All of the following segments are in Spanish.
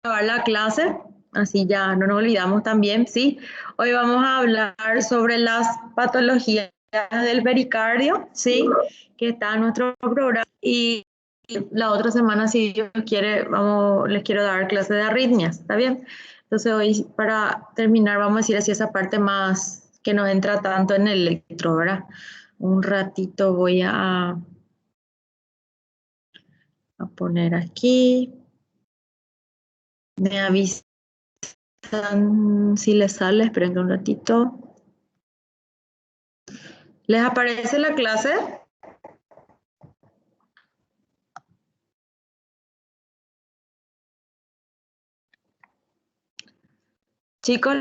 grabar la clase, así ya no nos olvidamos también, ¿sí? Hoy vamos a hablar sobre las patologías del pericardio, ¿sí? Que está en nuestro programa. Y la otra semana, si Dios quiere, les quiero dar clase de arritmias, ¿está bien? Entonces hoy, para terminar, vamos a decir así esa parte más que nos entra tanto en el electro, ¿verdad? Un ratito voy a poner aquí. Me avisan si les sale, esperen un ratito. ¿Les aparece la clase? Chicos,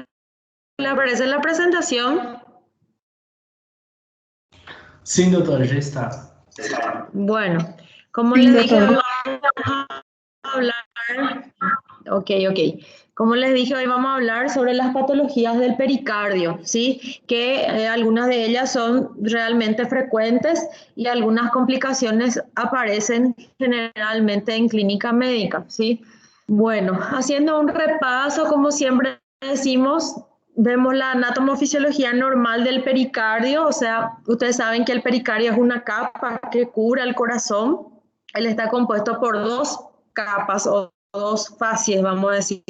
¿les aparece la presentación? Sí, doctor, ya está. Bueno, como Sí, les dije, doctor. vamos a hablar. Ok. Como les dije, hoy vamos a hablar sobre las patologías del pericardio, ¿sí? Que algunas de ellas son realmente frecuentes y algunas complicaciones aparecen generalmente en clínica médica, ¿sí? Bueno, haciendo un repaso, como siempre decimos, vemos la anatomofisiología normal del pericardio, o sea, ustedes saben que el pericardio es una capa que cubre el corazón. Él está compuesto por dos capas o dos facies, vamos a decir,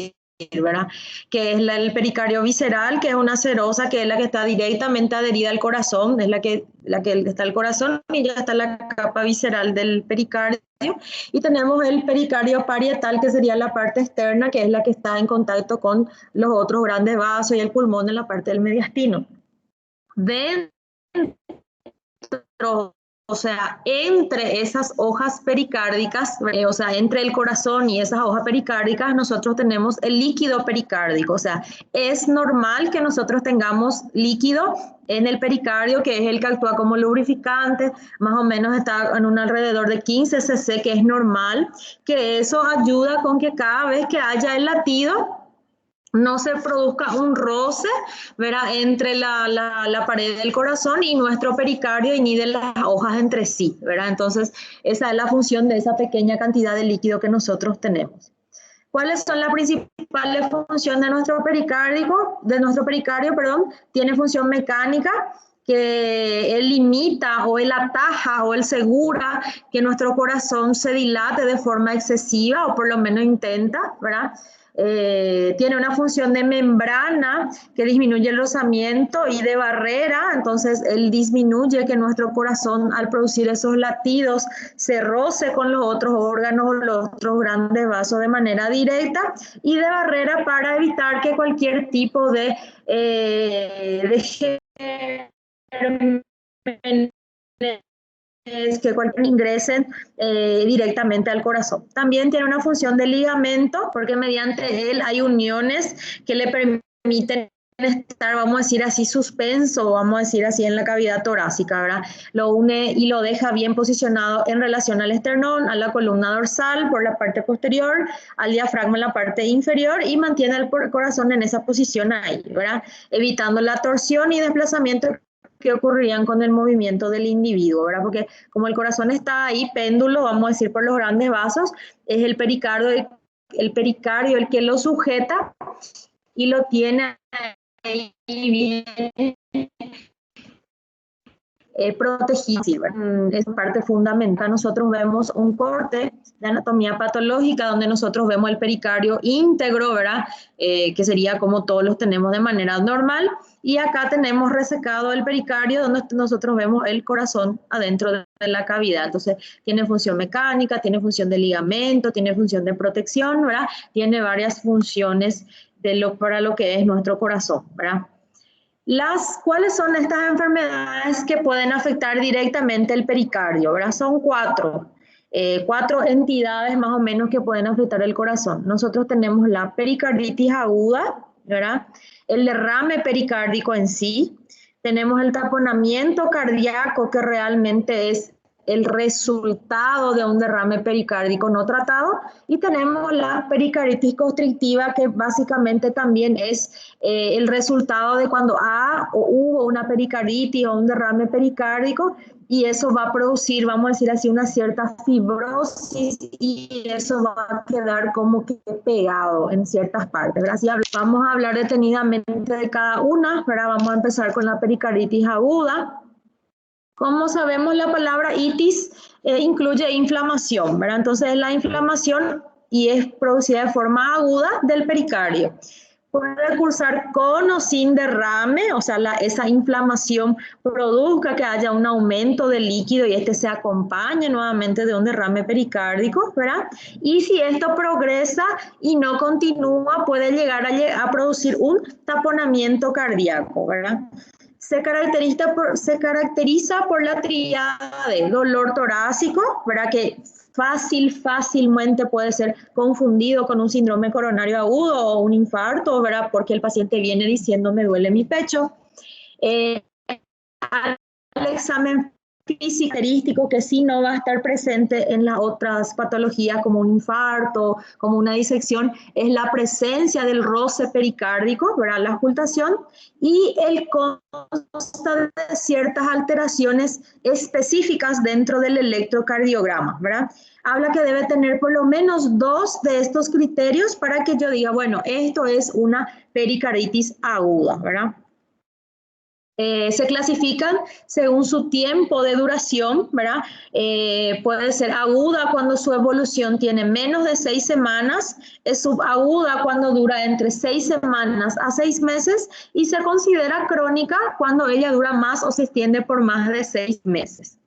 ¿verdad? Que es el pericardio visceral, que es una serosa, que es la que está directamente adherida al corazón, es la que está el corazón, y ya está la capa visceral del pericardio. Y tenemos el pericardio parietal, que sería la parte externa, que es la que está en contacto con los otros grandes vasos y el pulmón en la parte del mediastino. Dentro, o sea, entre esas hojas pericárdicas, o sea, entre el corazón y esas hojas pericárdicas, nosotros tenemos el líquido pericárdico. O sea, es normal que nosotros tengamos líquido en el pericardio, que es el que actúa como lubrificante, más o menos está en un alrededor de 15 cc, que es normal, que eso ayuda con que cada vez que haya el latido, no se produzca un roce, ¿verdad?, entre la pared del corazón y nuestro pericardio, y ni de las hojas entre sí, ¿verdad? Entonces, esa es la función de esa pequeña cantidad de líquido que nosotros tenemos. ¿Cuáles son las principales funciones de nuestro pericardio? Tiene función mecánica, que él limita o él ataja o él segura que nuestro corazón se dilate de forma excesiva, o por lo menos intenta, ¿verdad? Tiene una función de membrana que disminuye el rozamiento, y de barrera, entonces él disminuye que nuestro corazón, al producir esos latidos, se roce con los otros órganos o los otros grandes vasos de manera directa, y de barrera para evitar que cualquier tipo de que ingresen directamente al corazón. También tiene una función de ligamento, porque mediante él hay uniones que le permiten estar, vamos a decir así, suspenso, vamos a decir así, en la cavidad torácica, ¿verdad? Lo une y lo deja bien posicionado en relación al esternón, a la columna dorsal por la parte posterior, al diafragma en la parte inferior, y mantiene el corazón en esa posición ahí, ¿verdad? Evitando la torsión y desplazamiento que ocurrirían con el movimiento del individuo, ¿verdad? Porque como el corazón está ahí, péndulo, vamos a decir, por los grandes vasos, es el pericardio el que lo sujeta y lo tiene ahí bien protegido. Es parte fundamental. Nosotros vemos un corte de anatomía patológica donde nosotros vemos el pericardio íntegro, ¿verdad? Que sería como todos los tenemos de manera normal. Y acá tenemos resecado el pericardio, donde nosotros vemos el corazón adentro de la cavidad. Entonces, tiene función mecánica, tiene función de ligamento, tiene función de protección, ¿verdad? Tiene varias funciones para lo que es nuestro corazón, ¿verdad? ¿Cuáles son estas enfermedades que pueden afectar directamente el pericardio? ¿Verdad? Son cuatro entidades más o menos que pueden afectar el corazón. Nosotros tenemos la pericarditis aguda, ¿verdad? El derrame pericárdico en sí. Tenemos el taponamiento cardíaco, que realmente es el resultado de un derrame pericárdico no tratado, y tenemos la pericarditis constrictiva, que básicamente también es el resultado de cuando hubo una pericarditis o un derrame pericárdico, y eso va a producir, vamos a decir así, una cierta fibrosis, y eso va a quedar como que pegado en ciertas partes, ¿verdad? Así vamos a hablar detenidamente de cada una, ¿verdad? Vamos a empezar con la pericarditis aguda. Como sabemos, la palabra itis incluye inflamación, ¿verdad? Entonces, la inflamación y es producida de forma aguda del pericardio. Puede cursar con o sin derrame, o sea, esa inflamación produzca que haya un aumento del líquido y este se acompañe nuevamente de un derrame pericárdico, ¿verdad? Y si esto progresa y no continúa, puede llegar a producir un taponamiento cardíaco, ¿verdad? Se caracteriza por la tríada de dolor torácico, ¿verdad? Que fácilmente puede ser confundido con un síndrome coronario agudo o un infarto, ¿verdad? Porque el paciente viene diciendo me duele mi pecho. El examen físico característico que sí no va a estar presente en las otras patologías como un infarto, como una disección, es la presencia del roce pericárdico, ¿verdad? La ocultación, y el consta de ciertas alteraciones específicas dentro del electrocardiograma, ¿verdad? Habla que debe tener por lo menos 2 de estos criterios para que yo diga, bueno, esto es una pericarditis aguda, ¿verdad? Se clasifican según su tiempo de duración, ¿verdad? Puede ser aguda cuando su evolución tiene menos de 6 semanas, es subaguda cuando dura entre 6 semanas a 6 meses, y se considera crónica cuando ella dura más o se extiende por más de 6 meses.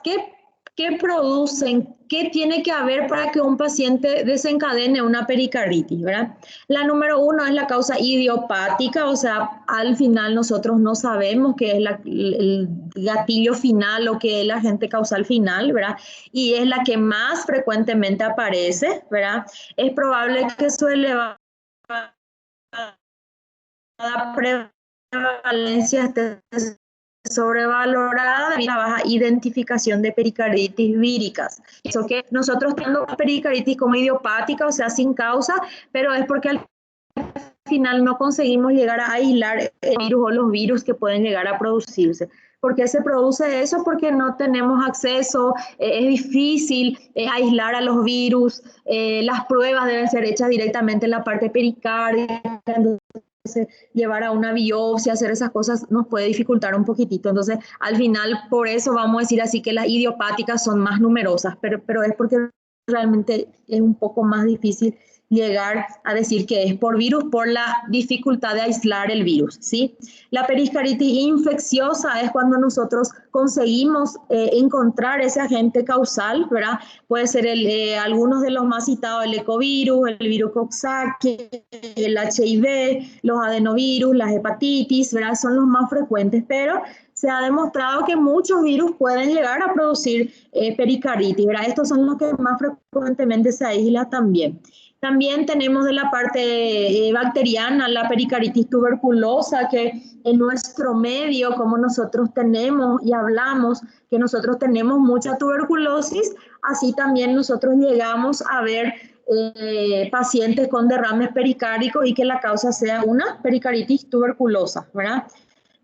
¿Qué producen? ¿Qué tiene que haber para que un paciente desencadene una pericarditis, ¿verdad? La número 1 es la causa idiopática, o sea, al final nosotros no sabemos qué es el gatillo final o qué es el agente causal final, ¿verdad? Y es la que más frecuentemente aparece, ¿verdad? Es probable que su elevada prevalencia esté sobrevalorada debido a la baja identificación de pericarditis víricas. Eso que nosotros tenemos pericarditis como idiopática, o sea, sin causa, pero es porque al final no conseguimos llegar a aislar el virus o los virus que pueden llegar a producirse. ¿Por qué se produce eso? Porque no tenemos acceso, es difícil aislar a los virus, las pruebas deben ser hechas directamente en la parte pericárdica, llevar a una biopsia, hacer esas cosas nos puede dificultar un poquitito. Entonces, al final, por eso vamos a decir así que las idiopáticas son más numerosas, pero es porque realmente es un poco más difícil llegar a decir que es por virus, por la dificultad de aislar el virus, ¿sí? La pericarditis infecciosa es cuando nosotros conseguimos encontrar ese agente causal, ¿verdad? Puede ser algunos de los más citados, el ecovirus, el virus Coxsackie, el HIV, los adenovirus, las hepatitis, ¿verdad? Son los más frecuentes, pero se ha demostrado que muchos virus pueden llegar a producir pericarditis, ¿verdad? Estos son los que más frecuentemente se aíslan también. También tenemos de la parte bacteriana la pericarditis tuberculosa, que en nuestro medio, como nosotros tenemos y hablamos que nosotros tenemos mucha tuberculosis, así también nosotros llegamos a ver pacientes con derrames pericárdicos y que la causa sea una pericarditis tuberculosa, ¿verdad?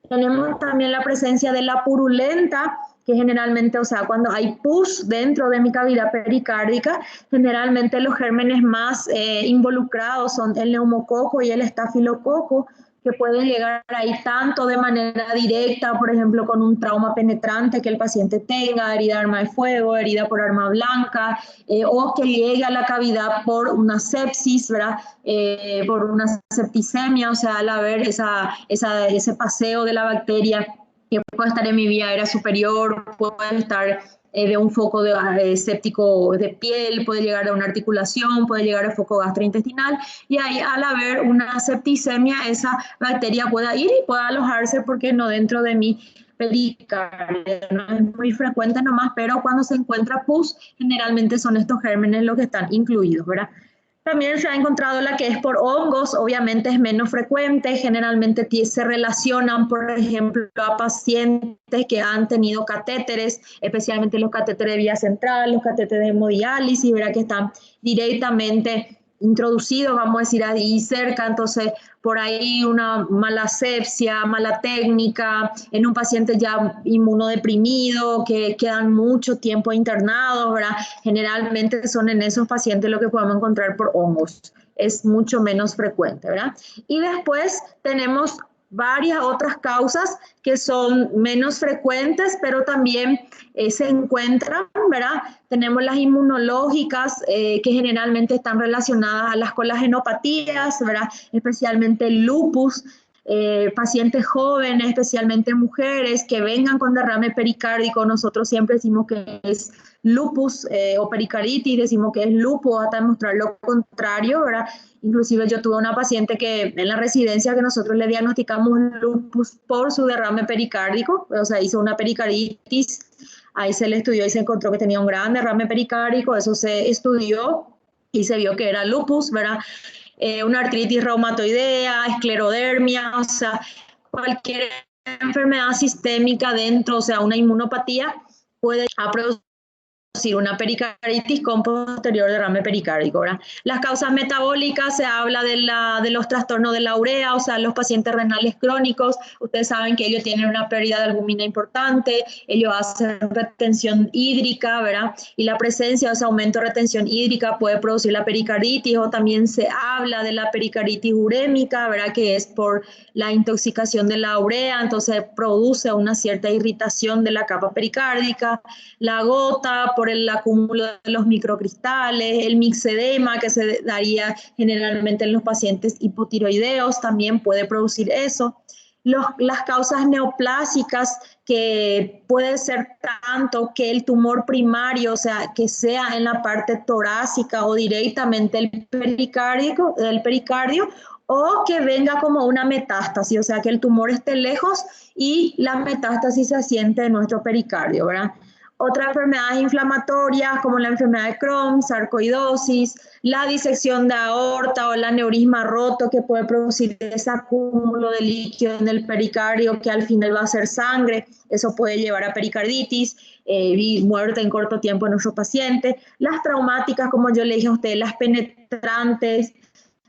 Tenemos también la presencia de la purulenta, que generalmente, o sea, cuando hay pus dentro de mi cavidad pericárdica, generalmente los gérmenes más involucrados son el neumococo y el estafilococo, que pueden llegar ahí tanto de manera directa, por ejemplo, con un trauma penetrante que el paciente tenga, herida de arma de fuego, herida por arma blanca, o que llegue a la cavidad por una sepsis, ¿verdad? Por una septicemia, o sea, al haber ese paseo de la bacteria, que puede estar en mi vía aérea superior, puede estar de un foco séptico de piel, puede llegar a una articulación, puede llegar a foco gastrointestinal, y ahí al haber una septicemia, esa bacteria pueda ir y pueda alojarse, porque no dentro de mi pericardio. No es muy frecuente nomás, pero cuando se encuentra pus, generalmente son estos gérmenes los que están incluidos, ¿verdad? También se ha encontrado la que es por hongos, obviamente es menos frecuente, generalmente se relacionan, por ejemplo, a pacientes que han tenido catéteres, especialmente los catéteres de vía central, los catéteres de hemodiálisis, ¿verdad? Que están directamente introducidos, vamos a decir, ahí cerca, entonces por ahí una mala asepsia, mala técnica, en un paciente ya inmunodeprimido, que quedan mucho tiempo internados, ¿verdad? Generalmente son en esos pacientes lo que podemos encontrar por hongos, es mucho menos frecuente, ¿verdad? Y después tenemos varias otras causas que son menos frecuentes, pero también se encuentran, ¿verdad? Tenemos las inmunológicas que generalmente están relacionadas a las colagenopatías, ¿verdad? Especialmente el lupus, pacientes jóvenes, especialmente mujeres que vengan con derrame pericárdico, nosotros siempre decimos que es lupus o pericarditis, decimos que es lupus hasta demostrar lo contrario, ¿verdad? Inclusive yo tuve una paciente que en la residencia que nosotros le diagnosticamos lupus por su derrame pericárdico, o sea, hizo una pericarditis, ahí se le estudió y se encontró que tenía un gran derrame pericárdico, eso se estudió y se vio que era lupus, ¿verdad? Una artritis reumatoidea, esclerodermia, o sea, cualquier enfermedad sistémica dentro, o sea, una inmunopatía puede producir una pericarditis con posterior derrame pericárdico, ¿verdad? Las causas metabólicas, se habla de los trastornos de la urea, o sea, los pacientes renales crónicos, ustedes saben que ellos tienen una pérdida de albúmina importante, ellos hacen retención hídrica, ¿verdad? Y la presencia de ese aumento de retención hídrica puede producir la pericarditis, o también se habla de la pericarditis urémica, ¿verdad? Que es por la intoxicación de la urea, entonces produce una cierta irritación de la capa pericárdica, la gota por el acúmulo de los microcristales, el mixedema que se daría generalmente en los pacientes hipotiroideos también puede producir eso. Las causas neoplásicas, que puede ser tanto que el tumor primario, o sea, que sea en la parte torácica o directamente el pericardio, o que venga como una metástasis, o sea, que el tumor esté lejos y la metástasis se asiente en nuestro pericardio, ¿verdad? Otras enfermedades inflamatorias como la enfermedad de Crohn, sarcoidosis, la disección de aorta o el aneurisma roto que puede producir ese acúmulo de líquido en el pericardio que al final va a ser sangre, eso puede llevar a pericarditis y muerte en corto tiempo en nuestros pacientes. Las traumáticas, como yo le dije a ustedes, las penetrantes,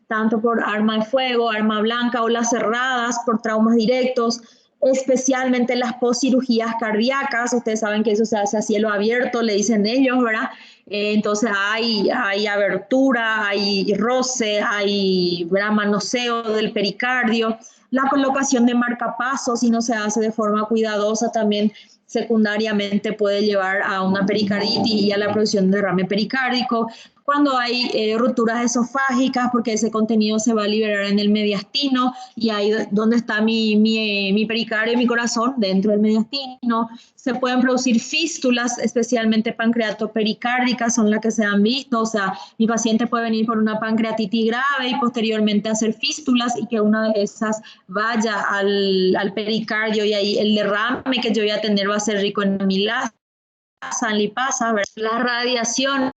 tanto por arma de fuego, arma blanca o las cerradas por traumas directos, especialmente las postcirugías cardíacas, ustedes saben que eso se hace a cielo abierto, le dicen ellos, ¿verdad? Entonces hay abertura, hay roce, hay, ¿verdad?, manoseo del pericardio, la colocación de marcapasos, si no se hace de forma cuidadosa, también secundariamente puede llevar a una pericarditis y a la producción de derrame pericárdico. Cuando hay rupturas esofágicas, porque ese contenido se va a liberar en el mediastino, y ahí donde está mi pericardio y mi corazón, dentro del mediastino, se pueden producir fístulas, especialmente pancreatopericárdicas, son las que se han visto, o sea, mi paciente puede venir por una pancreatitis grave y posteriormente hacer fístulas y que una de esas vaya al pericardio y ahí el derrame que yo voy a tener va a ser rico en amilasa, en lipasa, la radiación,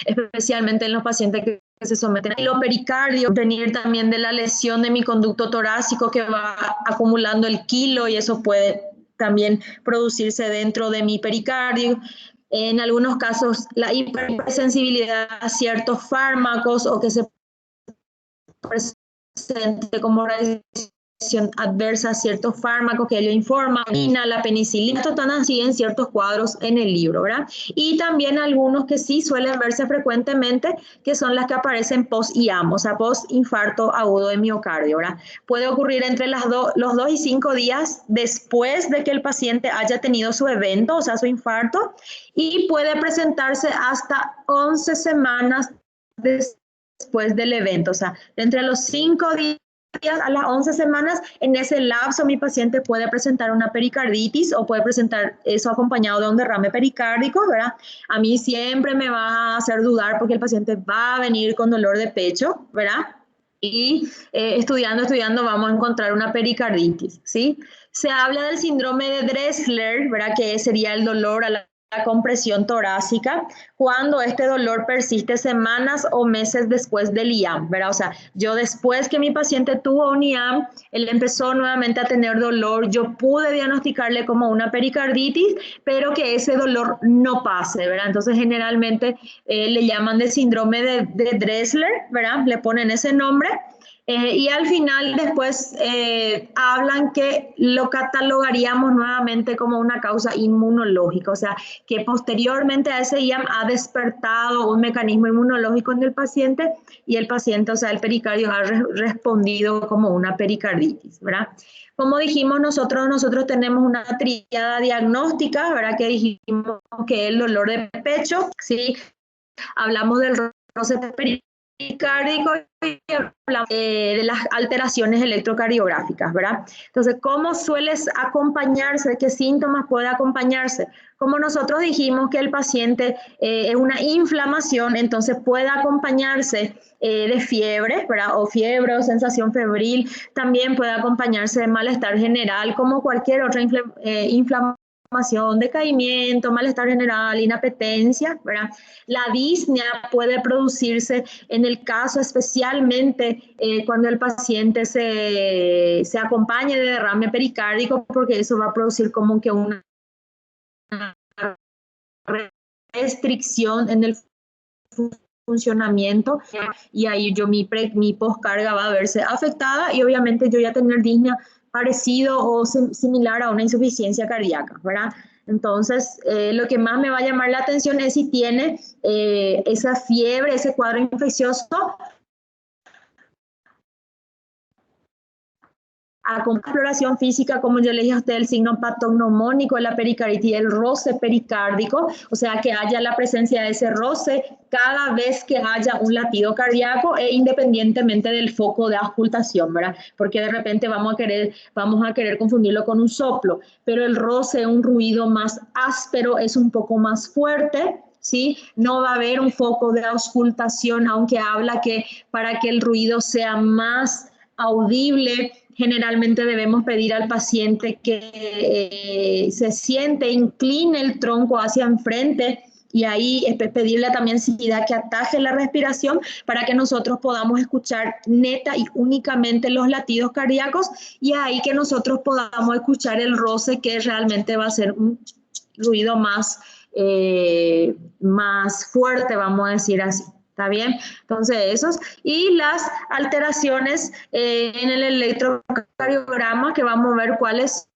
especialmente en los pacientes que se someten a pericardio, venir también de la lesión de mi conducto torácico que va acumulando el quilo y eso puede también producirse dentro de mi pericardio. En algunos casos, la hipersensibilidad a ciertos fármacos o que se presente como reacción adversa a ciertos fármacos que ellos informan, la penicilina, esto están así en ciertos cuadros en el libro, ¿verdad? Y también algunos que sí suelen verse frecuentemente, que son las que aparecen post-IAM, o sea, post-infarto agudo de miocardio, ¿verdad? Puede ocurrir entre los 2 y 5 días después de que el paciente haya tenido su evento, o sea, su infarto, y puede presentarse hasta 11 semanas después del evento, o sea, entre los 5 días a las 11 semanas, en ese lapso mi paciente puede presentar una pericarditis o puede presentar eso acompañado de un derrame pericárdico, ¿verdad? A mí siempre me va a hacer dudar porque el paciente va a venir con dolor de pecho, ¿verdad? Y estudiando vamos a encontrar una pericarditis, ¿sí? Se habla del síndrome de Dressler, ¿verdad? Que sería el dolor a la compresión torácica cuando este dolor persiste semanas o meses después del IAM, ¿verdad? O sea, yo después que mi paciente tuvo un IAM, él empezó nuevamente a tener dolor, yo pude diagnosticarle como una pericarditis, pero que ese dolor no pase, ¿verdad? Entonces, generalmente le llaman de síndrome de Dressler, ¿verdad? Le ponen ese nombre. Y al final después hablan que lo catalogaríamos nuevamente como una causa inmunológica, o sea, que posteriormente a ese IAM ha despertado un mecanismo inmunológico en el paciente y el paciente, o sea, el pericardio ha respondido como una pericarditis, ¿verdad? Como dijimos, nosotros tenemos una tríada diagnóstica, ¿verdad? Que dijimos que el dolor de pecho, ¿sí? Hablamos del roce pericárdico y hablamos de las alteraciones electrocardiográficas, ¿verdad? Entonces, ¿cómo sueles acompañarse? ¿Qué síntomas puede acompañarse? Como nosotros dijimos que el paciente es una inflamación, entonces puede acompañarse de fiebre, ¿verdad? O fiebre o sensación febril, también puede acompañarse de malestar general, como cualquier otra inflamación, decaimiento, malestar general, inapetencia, ¿verdad? La disnea puede producirse en el caso especialmente cuando el paciente se acompaña de derrame pericárdico, porque eso va a producir como que una restricción en el funcionamiento y ahí mi poscarga va a verse afectada y obviamente yo voy a tener disnea parecido o similar a una insuficiencia cardíaca, ¿verdad? Entonces, lo que más me va a llamar la atención es si tiene esa fiebre, ese cuadro infeccioso, con exploración física, como yo le dije a usted, el signo patognomónico de la pericarditis, el roce pericárdico, o sea, que haya la presencia de ese roce cada vez que haya un latido cardíaco e independientemente del foco de auscultación, ¿verdad? Porque de repente vamos a querer confundirlo con un soplo, pero el roce, un ruido más áspero, es un poco más fuerte, ¿sí? No va a haber un foco de auscultación, aunque habla que para que el ruido sea más audible, generalmente debemos pedir al paciente que se siente, incline el tronco hacia enfrente y ahí pedirle también seguridad que ataje la respiración para que nosotros podamos escuchar neta y únicamente los latidos cardíacos y ahí que nosotros podamos escuchar el roce que realmente va a ser un ruido más fuerte, vamos a decir así. ¿Está bien? Entonces, esos. Y las alteraciones en el electrocardiograma, que vamos a ver cuáles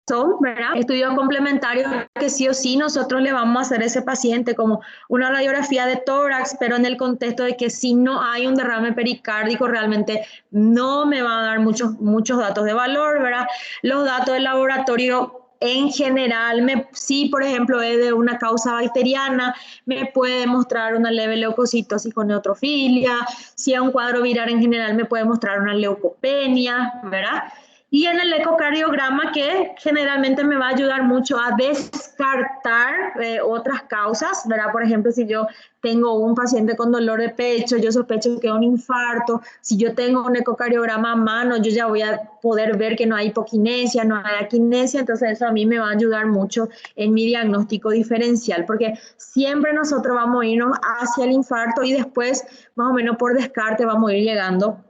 son, ¿verdad? Estudios complementarios que sí o sí nosotros le vamos a hacer a ese paciente como una radiografía de tórax, pero en el contexto de que si no hay un derrame pericárdico, realmente no me va a dar muchos datos de valor, ¿verdad? Los datos del laboratorio en general, si por ejemplo es de una causa bacteriana, me puede mostrar una leve leucocitosis con neutrofilia, si es un cuadro viral en general me puede mostrar una leucopenia, ¿verdad? Y en el ecocardiograma, que generalmente me va a ayudar mucho a descartar otras causas, ¿verdad? Por ejemplo, si yo tengo un paciente con dolor de pecho, yo sospecho que es un infarto, si yo tengo un ecocardiograma a mano, yo ya voy a poder ver que no hay hipoquinesia, no hay aquinesia, entonces eso a mí me va a ayudar mucho en mi diagnóstico diferencial, porque siempre nosotros vamos a irnos hacia el infarto y después, más o menos por descarte, vamos a ir llegando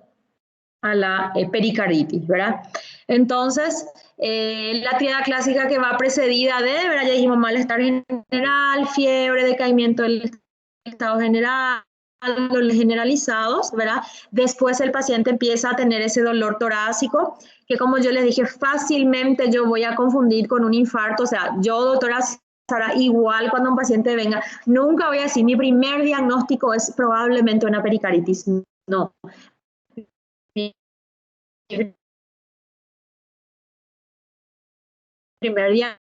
a la pericarditis, ¿verdad? Entonces, la tríada clásica que va precedida de, ¿verdad? Ya dijimos malestar general, fiebre, decaimiento del estado general, dolores generalizados, ¿verdad? Después el paciente empieza a tener ese dolor torácico, que como yo les dije, fácilmente yo voy a confundir con un infarto, o sea, yo, doctora Sara, igual cuando un paciente venga, nunca voy a decir, mi primer diagnóstico es probablemente una pericarditis, no. Primer día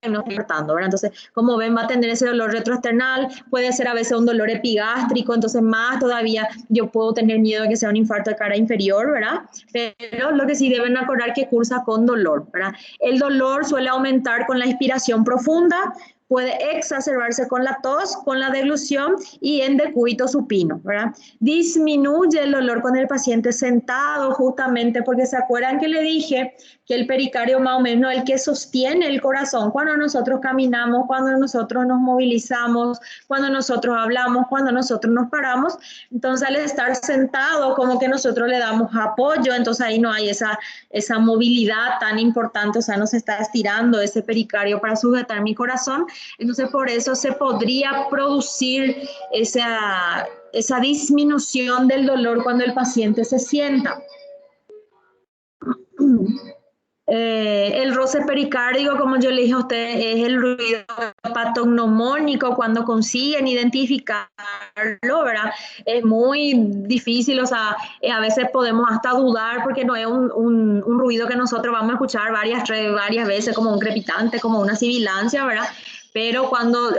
no estoy tratando, ¿verdad? Entonces, como ven, va a tener ese dolor retroesternal, puede ser a veces un dolor epigástrico, entonces más todavía yo puedo tener miedo de que sea un infarto de cara inferior, ¿verdad? Pero lo que sí deben acordar que cursa con dolor, ¿verdad? El dolor suele aumentar con la inspiración profunda, puede exacerbarse con la tos, con la deglución y en decúbito supino, ¿verdad? Disminuye el dolor con el paciente sentado, justamente porque se acuerdan que le dije que el pericardio más o menos es el que sostiene el corazón cuando nosotros caminamos, cuando nosotros nos movilizamos, cuando nosotros hablamos, cuando nosotros nos paramos. Entonces, al estar sentado, como que nosotros le damos apoyo, entonces ahí no hay esa movilidad tan importante, o sea, no se está estirando ese pericardio para sujetar mi corazón. Entonces, por eso se podría producir esa disminución del dolor cuando el paciente se sienta. El roce pericárdico, como yo le dije a ustedes, es el ruido patognomónico cuando consiguen identificarlo, ¿verdad? Es muy difícil, o sea, a veces podemos hasta dudar porque no es un ruido que nosotros vamos a escuchar varias veces, como un crepitante, como una sibilancia, ¿verdad? Pero cuando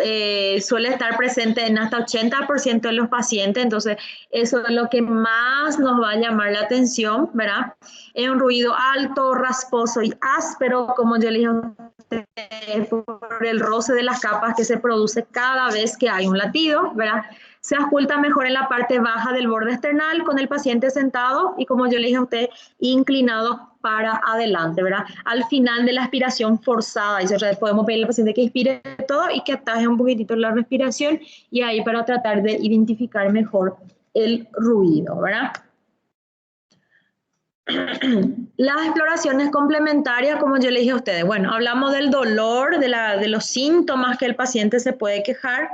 suele estar presente en hasta 80% de los pacientes, entonces eso es lo que más nos va a llamar la atención, ¿verdad? Es un ruido alto, rasposo y áspero, como yo le dije a usted, por el roce de las capas que se produce cada vez que hay un latido, ¿verdad? Se oculta mejor en la parte baja del borde esternal con el paciente sentado y, como yo le dije a usted, inclinado para adelante, ¿verdad? Al final de la aspiración forzada, y otra vez podemos pedirle al paciente que inspire todo y que ataje un poquitito la respiración y ahí para tratar de identificar mejor el ruido, ¿verdad? Las exploraciones complementarias, como yo le dije a ustedes, bueno, hablamos del dolor, de los síntomas que el paciente se puede quejar.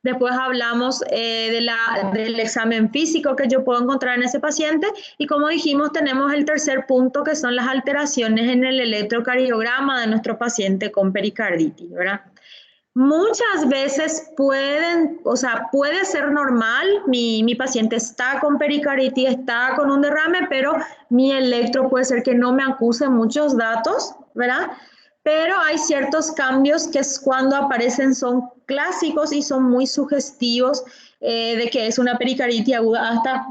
Después hablamos del examen físico que yo puedo encontrar en ese paciente y, como dijimos, tenemos el tercer punto, que son las alteraciones en el electrocardiograma de nuestro paciente con pericarditis, ¿verdad? Muchas veces puede ser normal, mi paciente está con pericarditis, está con un derrame, pero mi electro puede ser que no me acuse muchos datos, ¿verdad? Pero hay ciertos cambios que es cuando aparecen, son clásicos y son muy sugestivos de que es una pericarditis aguda hasta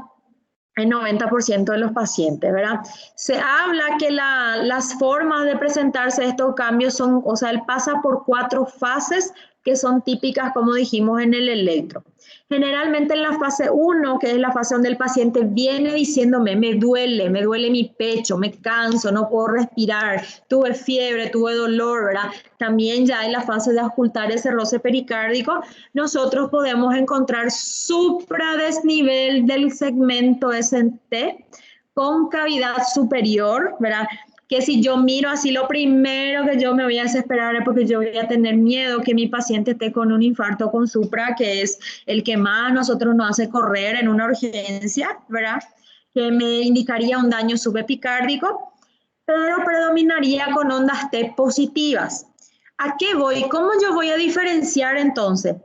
el 90% de los pacientes, ¿verdad? Se habla que las formas de presentarse estos cambios son, o sea, él pasa por 4 fases que son típicas, como dijimos, en el electro. Generalmente en la fase 1, que es la fase donde el paciente viene diciéndome, me duele mi pecho, me canso, no puedo respirar, tuve fiebre, tuve dolor, ¿verdad? También ya en la fase de ocultar ese roce pericárdico, nosotros podemos encontrar supradesnivel del segmento ST con cavidad superior, ¿verdad? Que si yo miro así, lo primero que yo me voy a desesperar es porque yo voy a tener miedo que mi paciente esté con un infarto con supra, que es el que más nosotros nos hace correr en una urgencia, ¿verdad? Que me indicaría un daño subepicárdico, pero predominaría con ondas T positivas. ¿A qué voy? ¿Cómo yo voy a diferenciar entonces?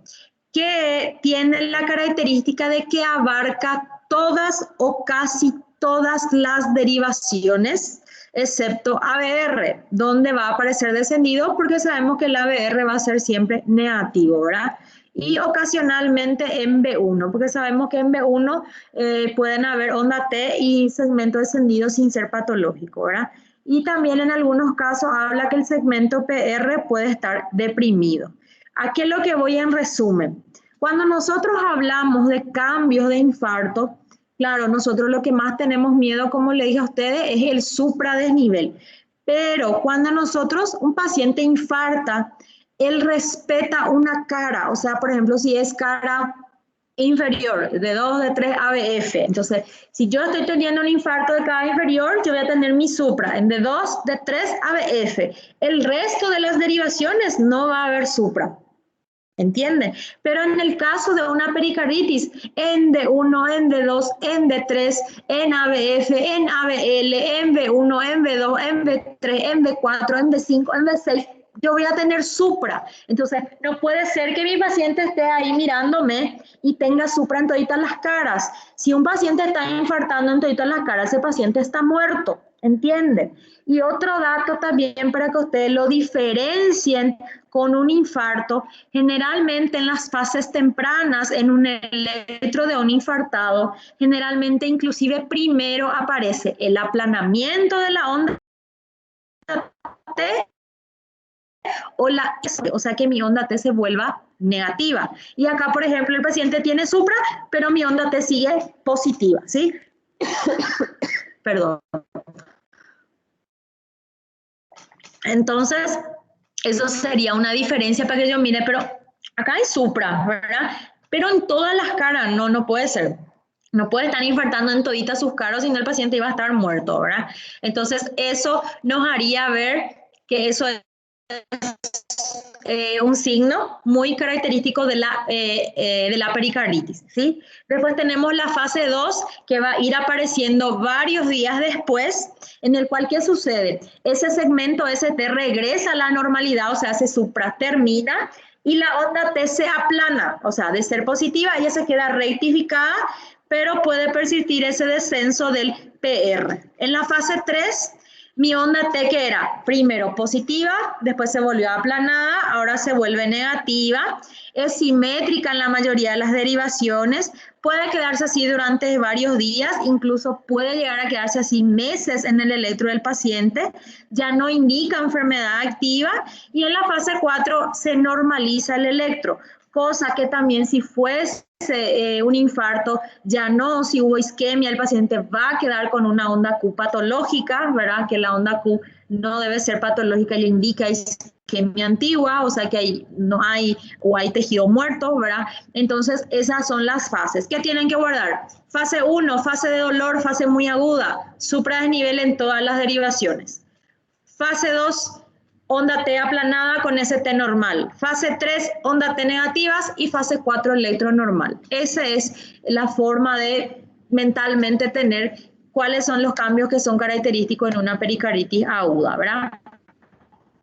Que tiene la característica de que abarca todas o casi todas las derivaciones, excepto ABR, donde va a aparecer descendido, porque sabemos que el ABR va a ser siempre negativo, ¿verdad? Y ocasionalmente en B1, porque sabemos que en B1 pueden haber onda T y segmento descendido sin ser patológico, ¿verdad? Y también en algunos casos habla que el segmento PR puede estar deprimido. Aquí es lo que voy en resumen. Cuando nosotros hablamos de cambios de infarto, claro, nosotros lo que más tenemos miedo, como le dije a ustedes, es el supradesnivel. Pero cuando un paciente infarta, él respeta una cara, o sea, por ejemplo, si es cara inferior, de 2, de 3 ABF. Entonces, si yo estoy teniendo un infarto de cara inferior, yo voy a tener mi supra en de 2, de 3 ABF. El resto de las derivaciones no va a haber supra. ¿Entienden? Pero en el caso de una pericarditis, en D1, en D2, en D3, en ABF, en ABL, en B1, en B2, en B3, en B4, en B5, en B6, yo voy a tener supra. Entonces, no puede ser que mi paciente esté ahí mirándome y tenga supra en toditas las caras. Si un paciente está infartando en toditas las caras, ese paciente está muerto. ¿Entienden? Y otro dato también para que ustedes lo diferencien con un infarto, generalmente en las fases tempranas, en un electro de un infartado, generalmente inclusive primero aparece el aplanamiento de la onda T o sea que mi onda T se vuelva negativa. Y acá, por ejemplo, el paciente tiene supra, pero mi onda T sigue positiva, ¿sí? Perdón. Entonces, eso sería una diferencia para que yo mire, pero acá hay supra, ¿verdad? Pero en todas las caras, no puede ser. No puede estar infartando en toditas sus caras, sino el paciente iba a estar muerto, ¿verdad? Entonces, eso nos haría ver que eso es un signo muy característico de la pericarditis, ¿sí? Después tenemos la fase 2, que va a ir apareciendo varios días después, en el cual, ¿qué sucede? Ese segmento ST regresa a la normalidad, o sea, se supratermina, y la onda T se aplana, o sea, de ser positiva, ella se queda rectificada, pero puede persistir ese descenso del PR. En la fase 3, mi onda T, que era primero positiva, después se volvió aplanada, ahora se vuelve negativa, es simétrica en la mayoría de las derivaciones, puede quedarse así durante varios días, incluso puede llegar a quedarse así meses en el electro del paciente, ya no indica enfermedad activa, y en la fase 4 se normaliza el electro, cosa que también si fuese un infarto, ya no, si hubo isquemia, el paciente va a quedar con una onda Q patológica, ¿verdad? Que la onda Q no debe ser patológica, le indica isquemia antigua, o sea que no hay, o hay tejido muerto, ¿verdad? Entonces, esas son las fases. ¿Qué tienen que guardar? Fase 1, fase de dolor, fase muy aguda, supradesnivel en todas las derivaciones. Fase 2, onda T aplanada con ST normal. Fase 3, onda T negativas, y fase 4, electro normal. Esa es la forma de mentalmente tener cuáles son los cambios que son característicos en una pericarditis aguda, ¿verdad?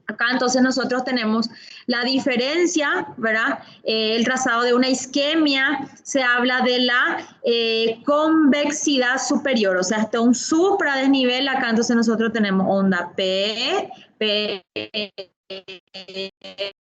Acá entonces nosotros tenemos la diferencia, ¿verdad? El trazado de una isquemia se habla de la convexidad superior, o sea, hasta un supradesnivel. Acá entonces nosotros tenemos onda P,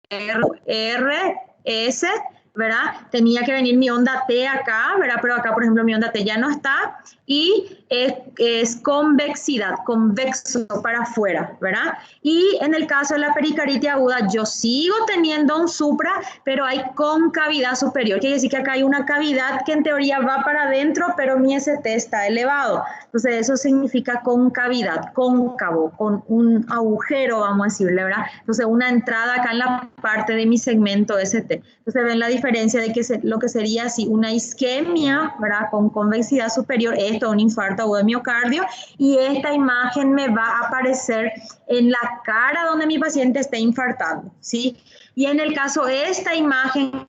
R, S, ¿verdad? Tenía que venir mi onda T acá, ¿verdad? Pero acá, por ejemplo, mi onda T ya no está, y es convexidad, convexo para afuera, ¿verdad? Y en el caso de la pericarditis aguda, yo sigo teniendo un supra, pero hay concavidad superior. Quiere decir que acá hay una cavidad que en teoría va para adentro, pero mi ST está elevado. Entonces, eso significa concavidad, cóncavo, con un agujero, vamos a decirle, ¿verdad? Entonces, una entrada acá en la parte de mi segmento ST. Entonces, ven la diferencia de que lo que sería así una isquemia, ¿verdad? Con convexidad superior, esto, un infarto agudo de miocardio, y esta imagen me va a aparecer en la cara donde mi paciente esté infartando, ¿sí? Y en el caso de esta imagen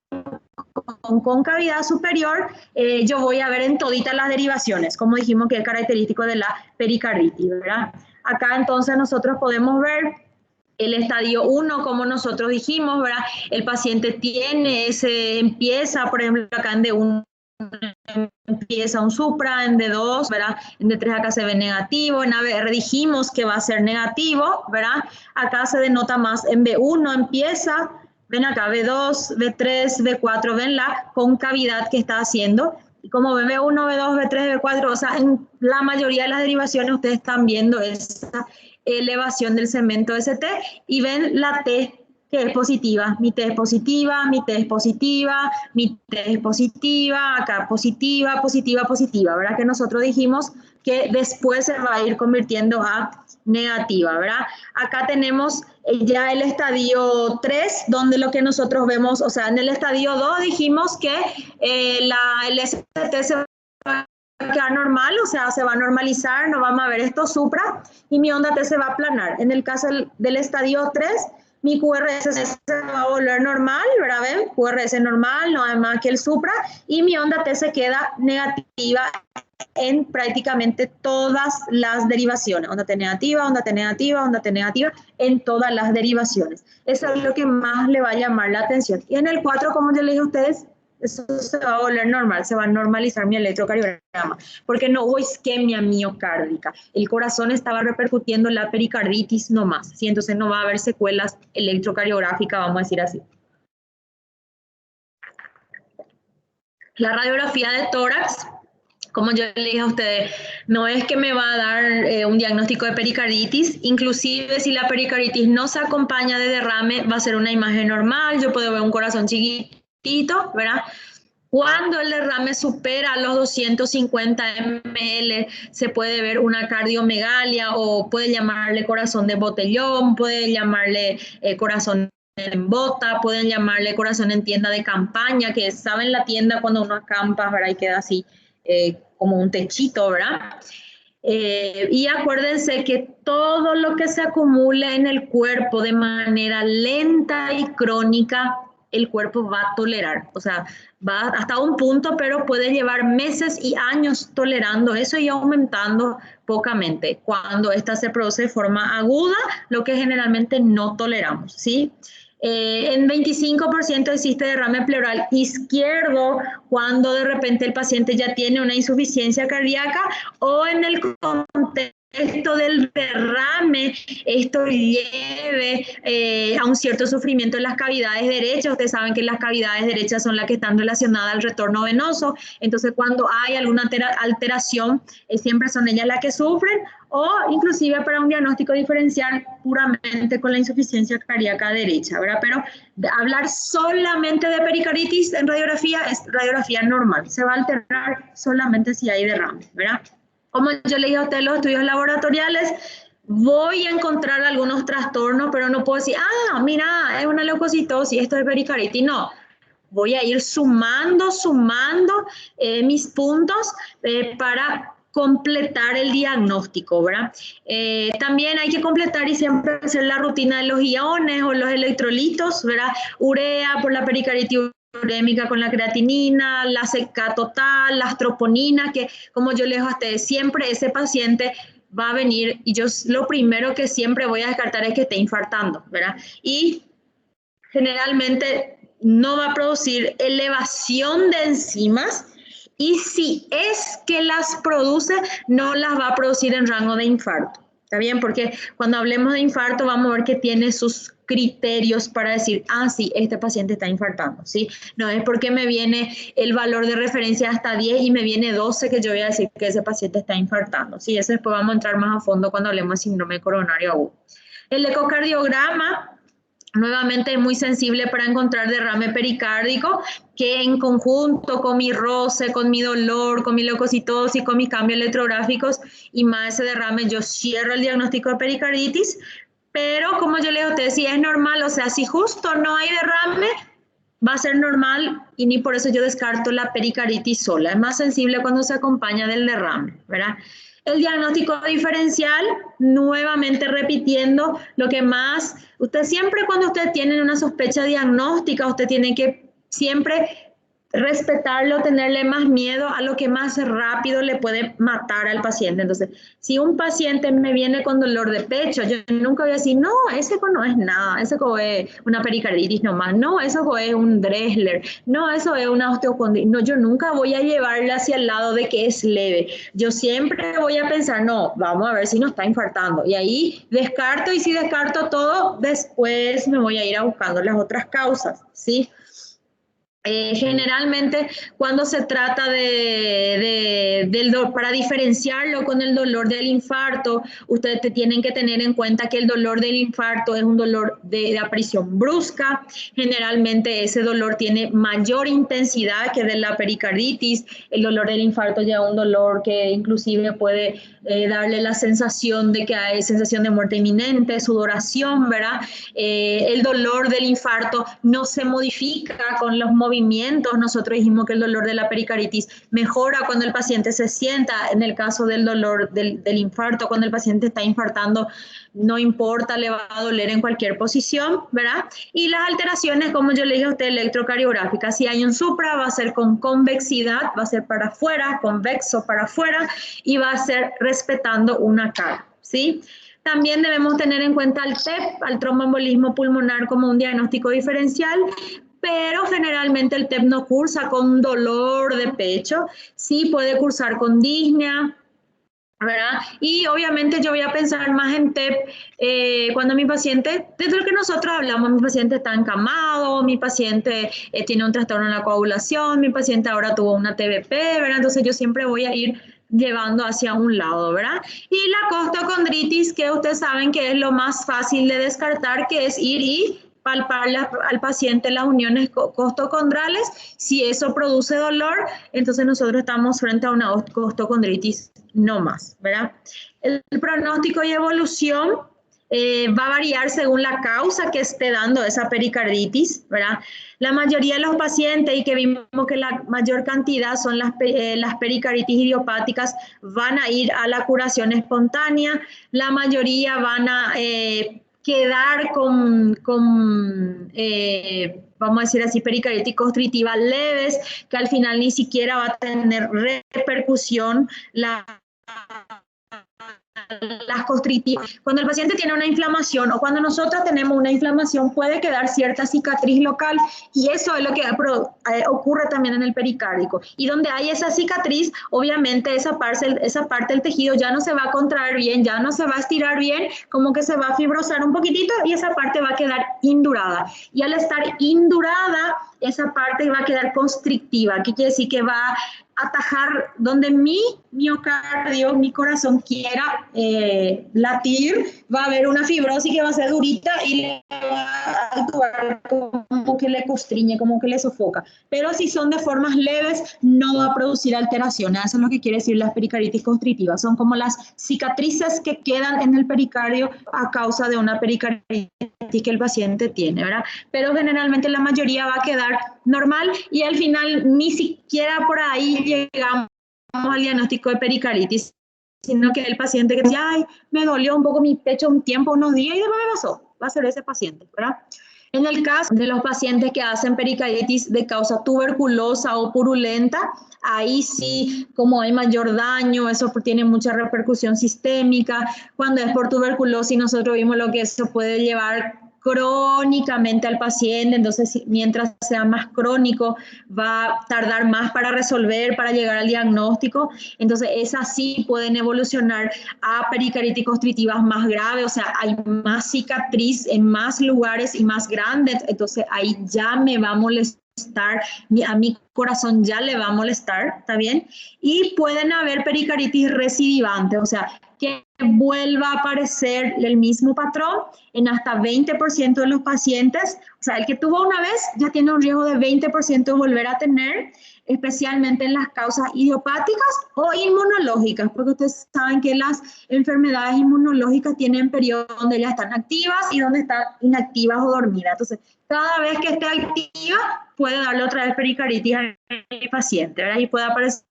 con concavidad superior, yo voy a ver en toditas las derivaciones, como dijimos que es característico de la pericarditis, ¿verdad? Acá entonces nosotros podemos ver el estadio 1, como nosotros dijimos, ¿verdad? El paciente tiene empieza, por ejemplo, acá en D1 empieza un supra, en D2, ¿verdad? En D3 acá se ve negativo, en ABR dijimos que va a ser negativo, ¿verdad? Acá se denota más, en B1 empieza, ven acá, B2, B3, B4, ven la concavidad que está haciendo. Y como ven B1, B2, B3, B4, o sea, en la mayoría de las derivaciones ustedes están viendo esa elevación del segmento ST, y ven la T que es positiva, mi T es positiva, mi T es positiva, mi T es positiva, acá positiva, positiva, positiva, ¿verdad? Que nosotros dijimos que después se va a ir convirtiendo a negativa, ¿verdad? Acá tenemos ya el estadio 3, donde lo que nosotros vemos, o sea, en el estadio 2 dijimos que el ST se va a quedar normal, o sea, se va a normalizar, no vamos a ver esto supra, y mi onda T se va a aplanar. En el caso del estadio 3, mi QRS se va a volver normal, ¿verdad? ¿Ven? QRS normal, no hay más que el supra, y mi onda T se queda negativa en prácticamente todas las derivaciones. Onda T negativa, onda T negativa, onda T negativa, en todas las derivaciones. Eso es lo que más le va a llamar la atención. Y en el 4, como yo les dije a ustedes, eso se va a volver normal, se va a normalizar mi electrocardiograma, porque no hubo isquemia miocárdica, el corazón estaba repercutiendo en la pericarditis nomás, ¿sí? Entonces no va a haber secuelas electrocardiográficas, vamos a decir así. La radiografía de tórax, Como yo le dije a ustedes, no es que me va a dar un diagnóstico de pericarditis, inclusive si la pericarditis no se acompaña de derrame, va a ser una imagen normal, yo puedo ver un corazón chiquitito, ¿verdad? Cuando el derrame supera los 250 ml, se puede ver una cardiomegalia o puede llamarle corazón de botellón, puede llamarle corazón en bota, pueden llamarle corazón en tienda de campaña, que saben la tienda cuando uno acampa, ¿verdad? Y queda así como un techito, ¿verdad? Y acuérdense que todo lo que se acumula en el cuerpo de manera lenta y crónica, el cuerpo va a tolerar. O sea, va hasta un punto, pero puede llevar meses y años tolerando eso y aumentando pocamente. Cuando esta se produce de forma aguda, lo que generalmente no toleramos, ¿sí? En 25% existe derrame pleural izquierdo cuando de repente el paciente ya tiene una insuficiencia cardíaca o en el contexto del derrame, esto lleve a un cierto sufrimiento en las cavidades derechas. Ustedes saben que las cavidades derechas son las que están relacionadas al retorno venoso. Entonces, cuando hay alguna alteración, siempre son ellas las que sufren, o inclusive para un diagnóstico diferencial puramente con la insuficiencia cardíaca derecha, ¿verdad? Pero hablar solamente de pericarditis en radiografía es radiografía normal. Se va a alterar solamente si hay derrame, ¿verdad? Como yo le dije a ustedes, los estudios laboratoriales, voy a encontrar algunos trastornos, pero no puedo decir, mira, es una leucocitosis, esto es pericarditis. No, voy a ir sumando mis puntos para completar el diagnóstico, ¿verdad? También hay que completar y siempre hacer la rutina de los iones o los electrolitos, ¿verdad? Urea por la pericarditis urémica con la creatinina, la CK total, las troponinas, que como yo les digo a ustedes, siempre ese paciente va a venir y yo lo primero que siempre voy a descartar es que esté infartando, ¿verdad? Y generalmente no va a producir elevación de enzimas y si es que las produce, no las va a producir en rango de infarto. ¿Está bien? Porque cuando hablemos de infarto vamos a ver que tiene sus criterios para decir, sí, este paciente está infartando, ¿sí? No es porque me viene el valor de referencia hasta 10 y me viene 12 que yo voy a decir que ese paciente está infartando, ¿sí? Eso después vamos a entrar más a fondo cuando hablemos de síndrome coronario agudo. El ecocardiograma nuevamente es muy sensible para encontrar derrame pericárdico, que en conjunto con mi roce, con mi dolor, con mi leucocitosis, con mis cambios electrográficos y más ese derrame, yo cierro el diagnóstico de pericarditis. Pero como yo le digo a ustedes, si es normal, o sea, si justo no hay derrame, va a ser normal y ni por eso yo descarto la pericarditis sola. Es más sensible cuando se acompaña del derrame, ¿verdad? El diagnóstico diferencial, nuevamente repitiendo, lo que más, usted siempre cuando usted tiene una sospecha diagnóstica, usted tiene que siempre respetarlo, tenerle más miedo a lo que más rápido le puede matar al paciente. Entonces, si un paciente me viene con dolor de pecho, yo nunca voy a decir, no, ese no es nada, ese es una pericarditis nomás, no, eso es un Dressler, no, eso es una osteocondritis. No, yo nunca voy a llevarle hacia el lado de que es leve. Yo siempre voy a pensar, no, vamos a ver si nos está infartando. Y ahí descarto, y si descarto todo, después me voy a ir a buscando las otras causas, ¿sí? Generalmente cuando se trata para diferenciarlo con el dolor del infarto, ustedes tienen que tener en cuenta que el dolor del infarto es un dolor de aparición brusca. Generalmente ese dolor tiene mayor intensidad que de la pericarditis. El dolor del infarto ya es un dolor que inclusive puede darle la sensación de que hay sensación de muerte inminente, sudoración, ¿verdad? El dolor del infarto no se modifica con los movimientos. Nosotros dijimos que el dolor de la pericarditis mejora cuando el paciente se sienta. En el caso del dolor del infarto, cuando el paciente está infartando, no importa, le va a doler en cualquier posición, ¿verdad? Y las alteraciones, como yo le dije a usted, electrocardiográficas, si hay un supra, va a ser con convexidad, va a ser para afuera, convexo para afuera, y va a ser respetando una cara, ¿sí? También debemos tener en cuenta al TEP, al tromboembolismo pulmonar, como un diagnóstico diferencial, pero generalmente el TEP no cursa con dolor de pecho, sí puede cursar con disnea, ¿verdad? Y obviamente yo voy a pensar más en TEP cuando mi paciente, desde lo que nosotros hablamos, mi paciente está encamado, mi paciente tiene un trastorno en la coagulación, mi paciente ahora tuvo una TBP, ¿verdad? Entonces yo siempre voy a ir llevando hacia un lado, ¿verdad? Y la costocondritis, que ustedes saben que es lo más fácil de descartar, que es ir y palparle al paciente las uniones costocondrales. Si eso produce dolor, entonces nosotros estamos frente a una costocondritis no más, ¿verdad? El pronóstico y evolución va a variar según la causa que esté dando esa pericarditis, ¿verdad? La mayoría de los pacientes, y que vimos que la mayor cantidad son las pericarditis idiopáticas, van a ir a la curación espontánea, la mayoría van a quedar vamos a decir así, pericarditis constrictiva leves, que al final ni siquiera va a tener repercusión las constrictivas. Cuando el paciente tiene una inflamación o cuando nosotros tenemos una inflamación puede quedar cierta cicatriz local y eso es lo que ocurre también en el pericárdico. Y donde hay esa cicatriz, obviamente esa parte del tejido ya no se va a contraer bien, ya no se va a estirar bien, como que se va a fibrosar un poquitito y esa parte va a quedar indurada. Y al estar indurada, esa parte va a quedar constrictiva, que quiere decir que va a atajar donde mi miocardio, mi corazón quiera latir, va a haber una fibrosis que va a ser durita y le va a actuar como que le constriñe, como que le sofoca. Pero si son de formas leves, no va a producir alteraciones. Eso es lo que quiere decir las pericarditis constrictivas. Son como las cicatrices que quedan en el pericardio a causa de una pericarditis que el paciente tiene, ¿verdad? Pero generalmente la mayoría va a quedar normal y al final ni siquiera por ahí llegamos al diagnóstico de pericarditis, sino que el paciente que dice, ay, me dolió un poco mi pecho un tiempo, unos días y después me pasó, va a ser ese paciente, ¿verdad? En el caso de los pacientes que hacen pericarditis de causa tuberculosa o purulenta, ahí sí, como hay mayor daño, eso tiene mucha repercusión sistémica. Cuando es por tuberculosis, nosotros vimos lo que eso puede llevar crónicamente al paciente, entonces mientras sea más crónico va a tardar más para resolver, para llegar al diagnóstico, entonces esas sí pueden evolucionar a pericarditis constrictivas más graves, o sea, hay más cicatriz en más lugares y más grandes, entonces ahí ya me va a molestar, a mi corazón ya le va a molestar, ¿está bien? Y pueden haber pericarditis recidivante, o sea, que vuelva a aparecer el mismo patrón en hasta 20% de los pacientes. O sea, el que tuvo una vez ya tiene un riesgo de 20% de volver a tener, especialmente en las causas idiopáticas o inmunológicas, porque ustedes saben que las enfermedades inmunológicas tienen periodos donde ya están activas y donde están inactivas o dormidas. Entonces, cada vez que esté activa, puede darle otra vez pericarditis al paciente, ¿verdad? Y puede aparecer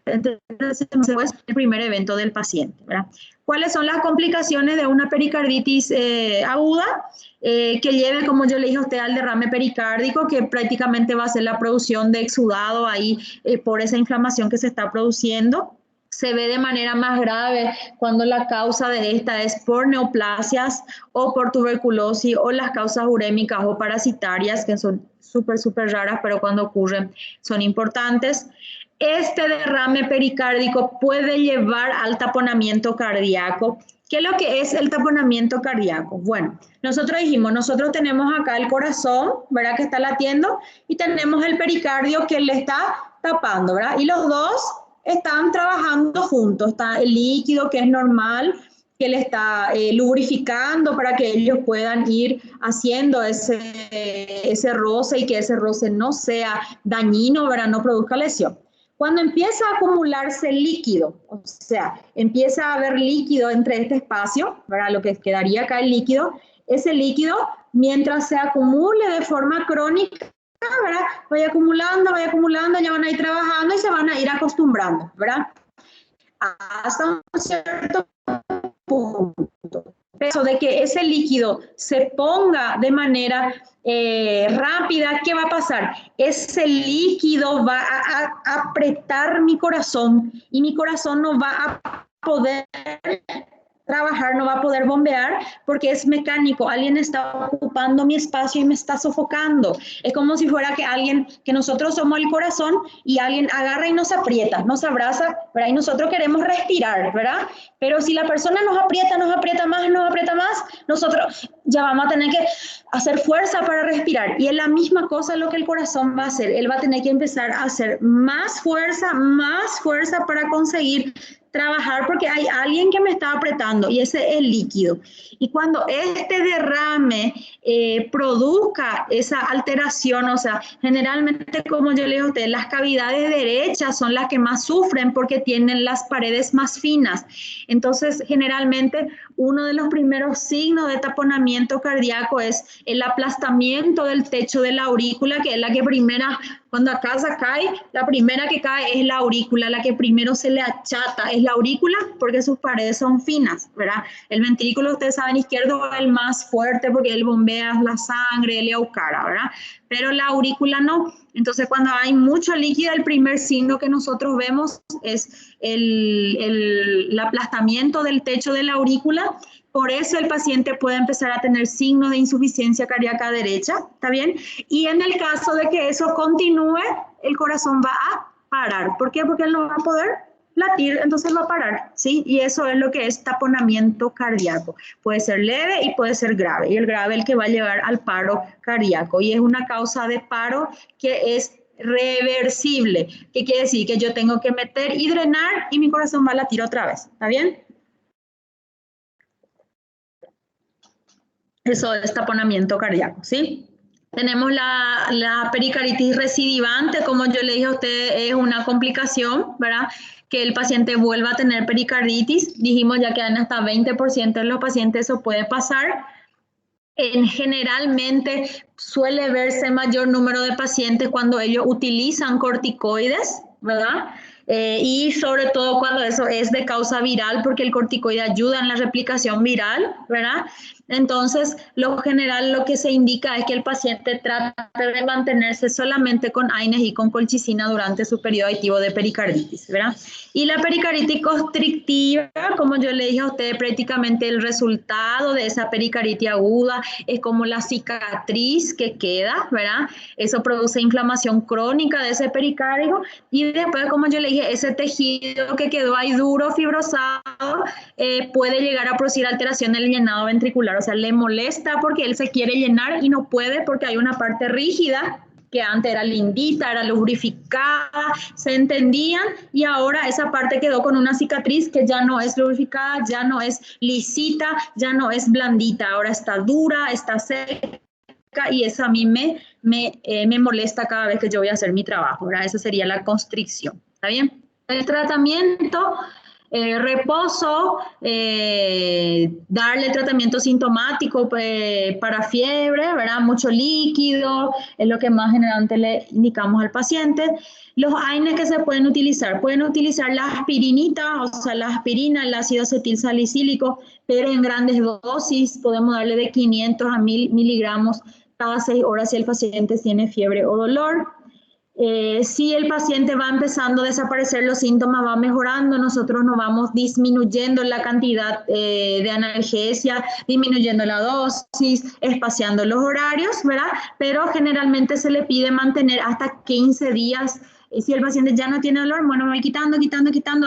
el primer evento del paciente, ¿verdad? ¿Cuáles son las complicaciones de una pericarditis aguda? Que lleve, como yo le dije a usted, al derrame pericárdico, que prácticamente va a ser la producción de exudado ahí por esa inflamación que se está produciendo. Se ve de manera más grave cuando la causa de esta es por neoplasias o por tuberculosis o las causas urémicas o parasitarias, que son súper raras, pero cuando ocurren son importantes. Este derrame pericárdico puede llevar al taponamiento cardíaco. ¿Qué es lo que es el taponamiento cardíaco? Bueno, nosotros dijimos, nosotros tenemos acá el corazón, ¿verdad? Que está latiendo y tenemos el pericardio que le está tapando, ¿verdad? Y los dos están trabajando juntos. Está el líquido que es normal, que le está lubrificando para que ellos puedan ir haciendo ese roce y que ese roce no sea dañino, ¿verdad? No produzca lesión. Cuando empieza a acumularse líquido, o sea, empieza a haber líquido entre este espacio, ¿verdad? Lo que quedaría acá el líquido, ese líquido, mientras se acumule de forma crónica, ¿verdad? Vaya acumulando, ya van a ir trabajando y se van a ir acostumbrando, ¿verdad? Hasta un cierto punto. Eso de que ese líquido se ponga de manera rápida, ¿qué va a pasar? Ese líquido va a apretar mi corazón y mi corazón no va a poder trabajar, no va a poder bombear porque es mecánico. Alguien está ocupando mi espacio y me está sofocando. Es como si fuera que alguien, que nosotros somos el corazón y alguien agarra y nos aprieta, nos abraza, ¿verdad? Y nosotros queremos respirar, ¿verdad? Pero si la persona nos aprieta más, nosotros ya vamos a tener que hacer fuerza para respirar. Y es la misma cosa lo que el corazón va a hacer. Él va a tener que empezar a hacer más fuerza para conseguir trabajar porque hay alguien que me está apretando y ese es el líquido. Y cuando este derrame produzca esa alteración, o sea, generalmente, como yo le digo a ustedes, las cavidades derechas son las que más sufren porque tienen las paredes más finas. Entonces, generalmente, uno de los primeros signos de taponamiento cardíaco es el aplastamiento del techo de la aurícula, que es la que primera, cuando acá se cae, la primera que cae es la aurícula, la que primero se le achata es la aurícula porque sus paredes son finas, ¿verdad? El ventrículo, ustedes saben, izquierdo es el más fuerte porque él bombea la sangre, el eucara, ¿verdad? Pero la aurícula no. Entonces, cuando hay mucho líquido, el primer signo que nosotros vemos es el aplastamiento del techo de la aurícula. Por eso el paciente puede empezar a tener signos de insuficiencia cardíaca derecha, ¿está bien? Y en el caso de que eso continúe, el corazón va a parar. ¿Por qué? Porque él no va a poder latir, entonces va a parar, ¿sí? Y eso es lo que es taponamiento cardíaco. Puede ser leve y puede ser grave. Y el grave es el que va a llevar al paro cardíaco. Y es una causa de paro que es reversible. ¿Qué quiere decir? Que yo tengo que meter y drenar y mi corazón va a latir otra vez. ¿Está bien? Eso es taponamiento cardíaco, ¿sí? Tenemos la pericardis recidivante, como yo le dije a usted, es una complicación, ¿verdad? Que el paciente vuelva a tener pericarditis. Dijimos ya que en hasta 20% de los pacientes eso puede pasar. Generalmente suele verse mayor número de pacientes cuando ellos utilizan corticoides, ¿verdad? Y sobre todo cuando eso es de causa viral, porque el corticoide ayuda en la replicación viral, ¿verdad? Entonces, lo general lo que se indica es que el paciente trate de mantenerse solamente con AINES y con colchicina durante su periodo activo de pericarditis, ¿verdad? Y la pericarditis constrictiva, como yo le dije a usted, prácticamente el resultado de esa pericarditis aguda es como la cicatriz que queda, ¿verdad? Eso produce inflamación crónica de ese pericardio y después, como yo le dije, ese tejido que quedó ahí duro, fibrosado, puede llegar a producir alteración del llenado ventricular. O sea, le molesta porque él se quiere llenar y no puede porque hay una parte rígida que antes era lindita, era lubrificada, se entendían y ahora esa parte quedó con una cicatriz que ya no es lubrificada, ya no es lisita, ya no es blandita, ahora está dura, está seca y eso a mí me molesta cada vez que yo voy a hacer mi trabajo, ¿verdad? Esa sería la constricción, ¿está bien? El tratamiento... reposo, darle tratamiento sintomático para fiebre, ¿verdad? Mucho líquido, es lo que más generalmente le indicamos al paciente. Los AINES que se pueden utilizar la aspirinita, o sea, la aspirina, el ácido acetil salicílico, pero en grandes dosis, podemos darle de 500 a 1000 miligramos cada 6 horas si el paciente tiene fiebre o dolor. Si el paciente va empezando a desaparecer los síntomas, va mejorando, nosotros nos vamos disminuyendo la cantidad de analgesia, disminuyendo la dosis, espaciando los horarios, ¿verdad? Pero generalmente se le pide mantener hasta 15 días. Si el paciente ya no tiene dolor, bueno, me voy quitando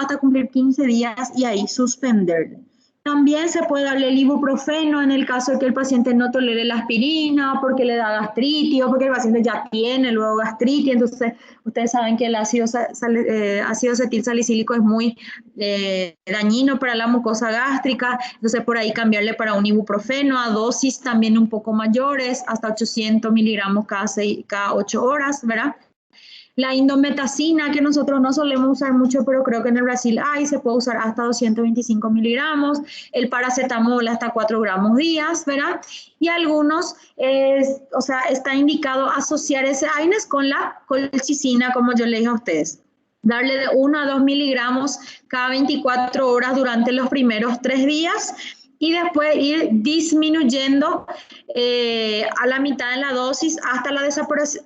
hasta cumplir 15 días y ahí suspender. También se puede darle el ibuprofeno en el caso de que el paciente no tolere la aspirina, porque le da gastritis o porque el paciente ya tiene luego gastritis. Entonces, ustedes saben que el ácido acetil salicílico es muy dañino para la mucosa gástrica. Entonces, por ahí cambiarle para un ibuprofeno a dosis también un poco mayores, hasta 800 miligramos cada 8 horas, ¿verdad? La indometacina, que nosotros no solemos usar mucho, pero creo que en el Brasil se puede usar hasta 225 miligramos. El paracetamol hasta 4 gramos días, ¿verdad? Y algunos, está indicado asociar ese AINES con la colchicina, como yo le dije a ustedes. Darle de 1 a 2 miligramos cada 24 horas durante los primeros 3 días. Y después ir disminuyendo a la mitad de la dosis hasta la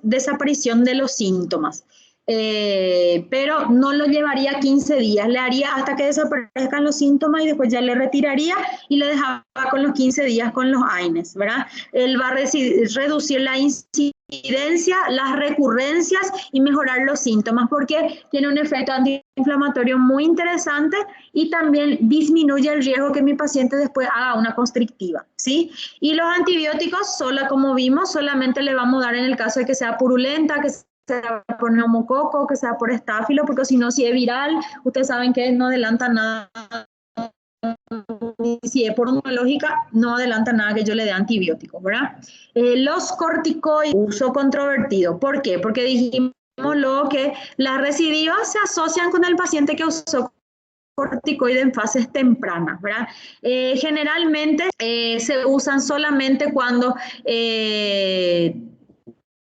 desaparición de los síntomas. pero no lo llevaría 15 días, le haría hasta que desaparezcan los síntomas y después ya le retiraría y le dejaba con los 15 días con los AINES, ¿verdad? Él va a reducir la incidencia, las recurrencias y mejorar los síntomas porque tiene un efecto antiinflamatorio muy interesante y también disminuye el riesgo que mi paciente después haga una constrictiva, ¿sí? Y los antibióticos, como vimos, solamente le vamos a dar en el caso de que sea purulenta, que sea por neumococo, que sea por estáfilo, porque si no, si es viral, ustedes saben que no adelanta nada. Si es por neumológica, no adelanta nada que yo le dé antibióticos, ¿verdad? Los corticoides, uso controvertido. ¿Por qué? Porque dijimos luego que las recidivas se asocian con el paciente que usó corticoides en fases tempranas, ¿verdad? Generalmente se usan solamente cuando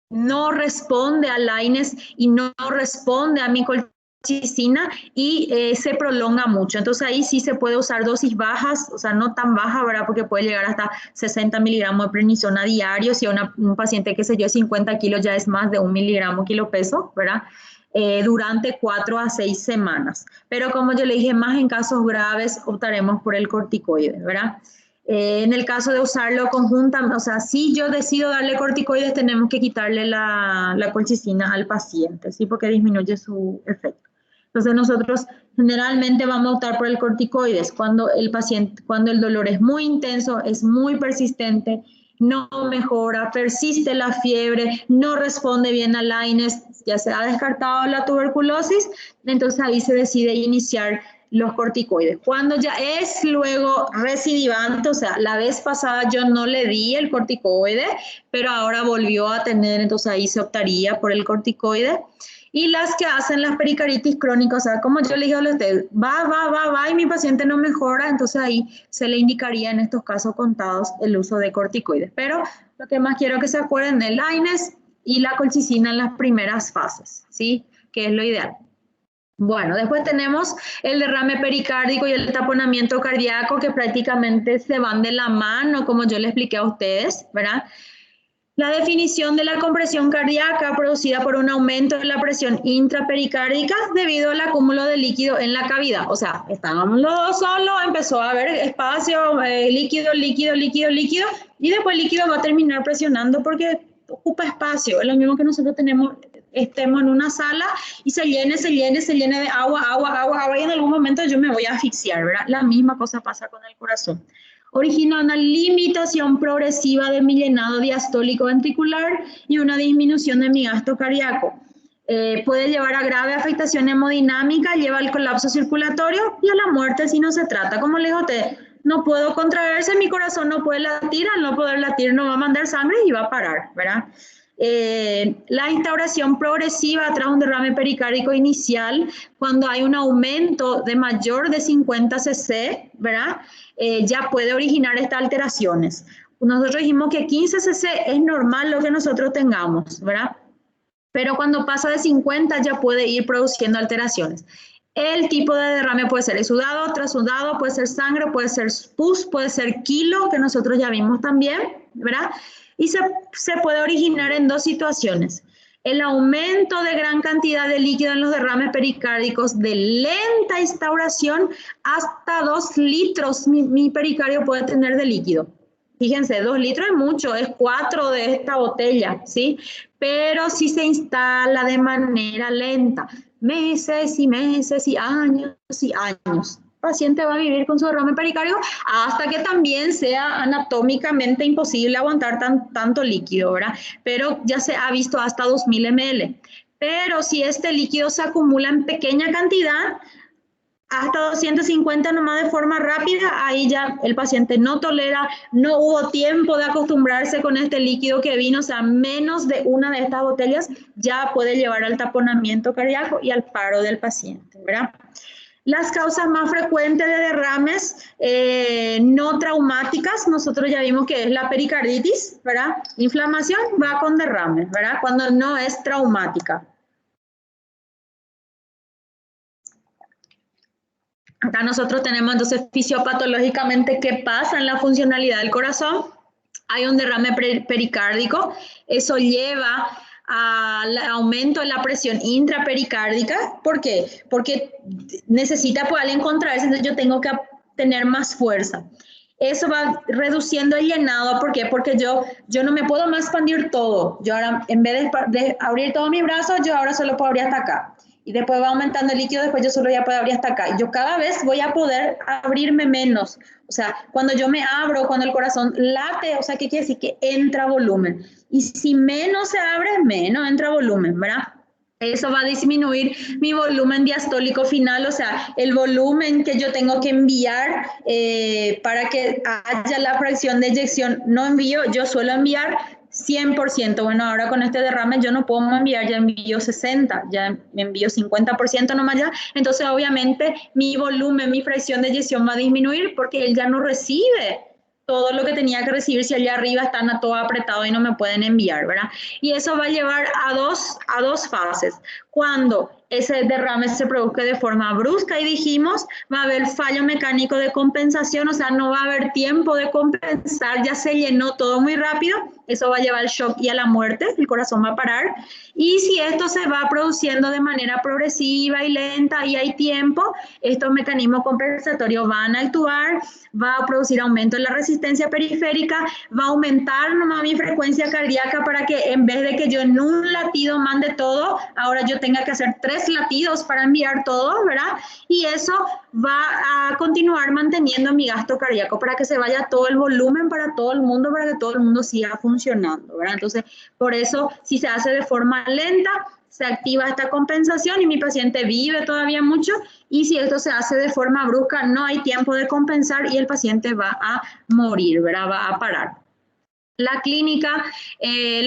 no responde a AINES y no responde a mi colchicina y se prolonga mucho. Entonces ahí sí se puede usar dosis bajas, o sea, no tan baja, ¿verdad? Porque puede llegar hasta 60 miligramos de prednisona diario. Si un paciente, qué sé yo, 50 kilos ya es más de 1 miligramo kilo peso, ¿verdad? Durante 4 a 6 semanas. Pero como yo le dije, más en casos graves optaremos por el corticoide, ¿verdad? En el caso de usarlo conjuntamente, o sea, si yo decido darle corticoides, tenemos que quitarle la colchicina al paciente, ¿sí? Porque disminuye su efecto. Entonces nosotros generalmente vamos a optar por el corticoides cuando el dolor es muy intenso, es muy persistente, no mejora, persiste la fiebre, no responde bien al AINES, ya se ha descartado la tuberculosis, entonces ahí se decide iniciar los corticoides. Cuando ya es luego recidivante, o sea, la vez pasada yo no le di el corticoide, pero ahora volvió a tener, entonces ahí se optaría por el corticoide. Y las que hacen las pericaritis crónicas, o sea, como yo le dije a usted, va, y mi paciente no mejora, entonces ahí se le indicaría en estos casos contados el uso de corticoides. Pero lo que más quiero que se acuerden del AINES y la colchicina en las primeras fases, ¿sí? Que es lo ideal. Bueno, después tenemos el derrame pericárdico y el taponamiento cardíaco que prácticamente se van de la mano, como yo le expliqué a ustedes, ¿verdad? La definición de la compresión cardíaca producida por un aumento de la presión intrapericárdica debido al acúmulo de líquido en la cavidad. O sea, estábamos los dos solos, empezó a haber espacio, líquido, y después el líquido va a terminar presionando porque ocupa espacio. Es lo mismo que nosotros estemos en una sala y se llene de agua, y en algún momento yo me voy a asfixiar, ¿verdad? La misma cosa pasa con el corazón. Origina una limitación progresiva de mi llenado diastólico ventricular y una disminución de mi gasto cardíaco. Puede llevar a grave afectación hemodinámica, lleva al colapso circulatorio y a la muerte si no se trata. Como le digo a usted, no puedo contraerse, mi corazón no puede latir, al no poder latir no va a mandar sangre y va a parar, ¿verdad? La instauración progresiva tras un derrame pericárdico inicial, cuando hay un aumento de mayor de 50 cc, ¿verdad? Ya puede originar estas alteraciones. Nosotros dijimos que 15 cc es normal lo que nosotros tengamos, ¿verdad? Pero cuando pasa de 50 ya puede ir produciendo alteraciones. El tipo de derrame puede ser exudado, trasudado, puede ser sangre, puede ser pus, puede ser quilo, que nosotros ya vimos también, ¿verdad? Y se puede originar en dos situaciones. El aumento de gran cantidad de líquido en los derrames pericárdicos de lenta instauración, hasta 2 litros mi pericardio puede tener de líquido. Fíjense, 2 litros es mucho, es 4 de esta botella, ¿sí? Pero si se instala de manera lenta, meses y meses y años, el paciente va a vivir con su derrame pericárdico hasta que también sea anatómicamente imposible aguantar tanto líquido, ¿verdad? Pero ya se ha visto hasta 2000 ml. Pero si este líquido se acumula en pequeña cantidad, hasta 250 nomás de forma rápida, ahí ya el paciente no tolera, no hubo tiempo de acostumbrarse con este líquido que vino, o sea, menos de una de estas botellas ya puede llevar al taponamiento cardíaco y al paro del paciente, ¿verdad? Las causas más frecuentes de derrames no traumáticas, nosotros ya vimos que es la pericarditis, ¿verdad? Inflamación va con derrames, ¿verdad? Cuando no es traumática. Acá nosotros tenemos entonces fisiopatológicamente qué pasa en la funcionalidad del corazón. Hay un derrame pericárdico, eso lleva al aumento de la presión intrapericárdica. ¿Por qué? Porque necesita pues, alguien contraerse, entonces yo tengo que tener más fuerza. Eso va reduciendo el llenado. ¿Por qué? Porque yo no me puedo más expandir todo. Yo ahora, en vez de abrir todos mis brazos, yo ahora solo puedo abrir hasta acá. Y después va aumentando el líquido, después yo solo ya puedo abrir hasta acá. Y yo cada vez voy a poder abrirme menos. O sea, cuando yo me abro, cuando el corazón late, o sea, ¿qué quiere decir? Que entra volumen. Y si menos se abre, menos entra volumen, ¿verdad? Eso va a disminuir mi volumen diastólico final, o sea, el volumen que yo tengo que enviar para que haya la fracción de eyección. No envío, yo suelo enviar 100%. Bueno, ahora con este derrame yo no puedo enviar, ya envío 60, ya envío 50% nomás ya. Entonces, obviamente, mi volumen, mi fracción de eyección va a disminuir porque él ya no recibe todo lo que tenía que recibir si allá arriba están todo apretado y no me pueden enviar, ¿verdad? Y eso va a llevar a dos fases. Cuando ese derrame se produzca de forma brusca y dijimos, va a haber fallo mecánico de compensación, o sea, no va a haber tiempo de compensar, ya se llenó todo muy rápido, eso va a llevar al shock y a la muerte, el corazón va a parar. Y si esto se va produciendo de manera progresiva y lenta y hay tiempo, estos mecanismos compensatorios van a actuar, va a producir aumento en la resistencia periférica, va a aumentar nomás mi frecuencia cardíaca para que en vez de que yo en un latido mande todo, ahora yo tenga que hacer 3 latidos para enviar todo, ¿verdad? Y eso va a continuar manteniendo mi gasto cardíaco para que se vaya todo el volumen para todo el mundo, para que todo el mundo siga funcionando, ¿verdad? Entonces, por eso, si se hace de forma lenta, se activa esta compensación y mi paciente vive todavía mucho, y si esto se hace de forma brusca, no hay tiempo de compensar y el paciente va a morir, ¿verdad? Va a parar. La clínica,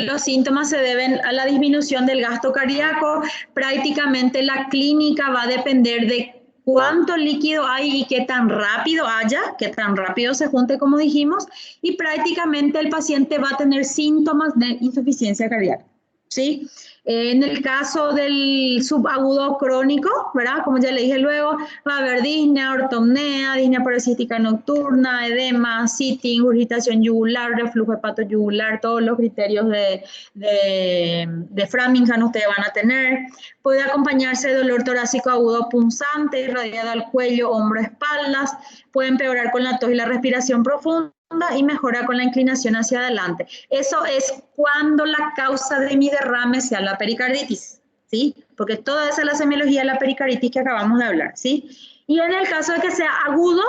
los síntomas se deben a la disminución del gasto cardíaco. Prácticamente la clínica va a depender de cuánto líquido hay y qué tan rápido haya, qué tan rápido se junte, como dijimos, y prácticamente el paciente va a tener síntomas de insuficiencia cardíaca, ¿sí? En el caso del subagudo crónico, ¿verdad? Como ya le dije luego, va a haber disnea, ortopnea, disnea paroxística nocturna, edema, sitting, ingurgitación yugular, reflujo hepatoyugular, todos los criterios de Framingham ustedes van a tener. Puede acompañarse de dolor torácico agudo punzante, irradiado al cuello, hombro, espaldas. Puede empeorar con la tos y la respiración profunda y mejora con la inclinación hacia adelante. Eso es cuando la causa de mi derrame sea la pericarditis, ¿sí? Porque toda esa es la semiología de la pericarditis que acabamos de hablar, ¿sí? Y en el caso de que sea agudo,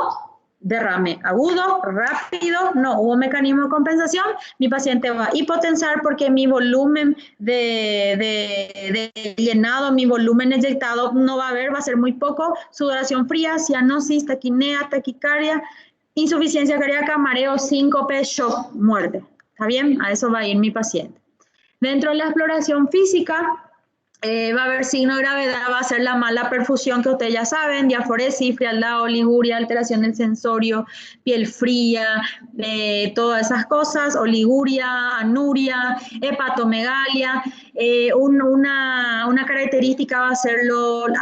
derrame agudo, rápido, no hubo mecanismo de compensación, mi paciente va a hipotensar porque mi volumen de llenado, mi volumen eyectado no va a haber, va a ser muy poco, sudoración fría, cianosis, taquinea, taquicardia, insuficiencia cardíaca, mareo, síncope, shock, muerte. ¿Está bien? A eso va a ir mi paciente. Dentro de la exploración física, va a haber signo de gravedad, va a ser la mala perfusión que ustedes ya saben, diaforesis, frialdad, oliguria, alteración del sensorio, piel fría, todas esas cosas, oliguria, anuria, hepatomegalia. Una característica va a ser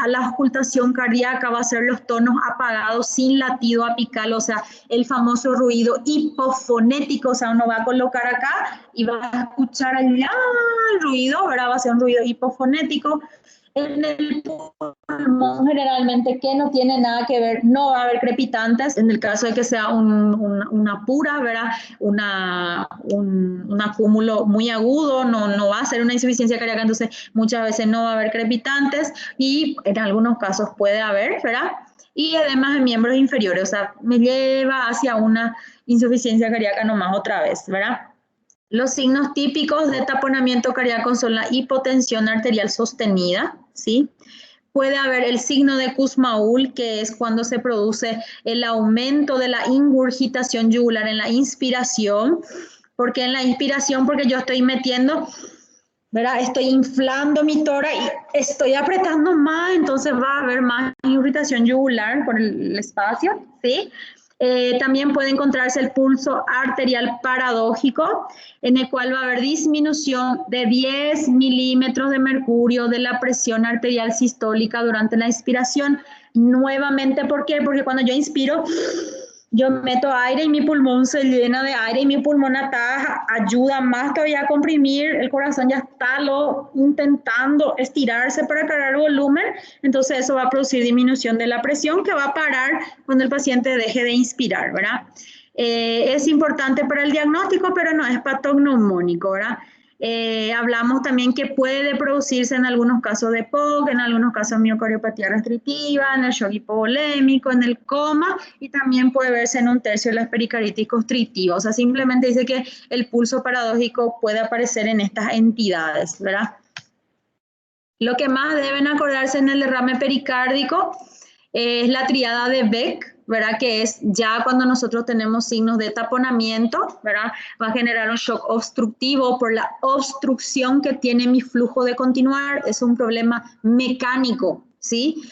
a la auscultación cardíaca, va a ser los tonos apagados sin latido apical, o sea, el famoso ruido hipofonético, o sea, uno va a colocar acá y va a escuchar allá el ruido, ¿verdad? Va a ser un ruido hipofonético. En el pulmón generalmente que no tiene nada que ver, no va a haber crepitantes, en el caso de que sea una pura, ¿verdad? Un acúmulo muy agudo, no va a ser una insuficiencia cardíaca, entonces muchas veces no va a haber crepitantes y en algunos casos puede haber, ¿verdad? Y además en miembros inferiores, o sea, me lleva hacia una insuficiencia cardíaca nomás otra vez, ¿verdad? Los signos típicos de taponamiento cardíaco son la hipotensión arterial sostenida, ¿sí? Puede haber el signo de Kussmaul, que es cuando se produce el aumento de la ingurgitación yugular en la inspiración. ¿Por qué en la inspiración? Porque yo estoy metiendo, ¿verdad? Estoy inflando mi tórax y estoy apretando más, entonces va a haber más ingurgitación yugular por el espacio, ¿sí? También puede encontrarse el pulso arterial paradójico, en el cual va a haber disminución de 10 milímetros de mercurio de la presión arterial sistólica durante la inspiración. Nuevamente, ¿por qué? Porque cuando yo inspiro, yo meto aire y mi pulmón se llena de aire y mi pulmón ataja, ayuda más todavía a comprimir, el corazón ya está intentando estirarse para cargar volumen, entonces eso va a producir disminución de la presión que va a parar cuando el paciente deje de inspirar, ¿verdad? Es importante para el diagnóstico, pero no es patognomónico, ¿verdad? Hablamos también que puede producirse en algunos casos de POC, en algunos casos miocardiopatía restrictiva, en el shock hipovolémico, en el coma, y también puede verse en un tercio de las pericarditis constrictivas. O sea, simplemente dice que el pulso paradójico puede aparecer en estas entidades, ¿verdad? Lo que más deben acordarse en el derrame pericárdico es la triada de Beck, ¿verdad? Que es ya cuando nosotros tenemos signos de taponamiento, ¿verdad? Va a generar un shock obstructivo por la obstrucción que tiene mi flujo de continuar, es un problema mecánico, ¿sí?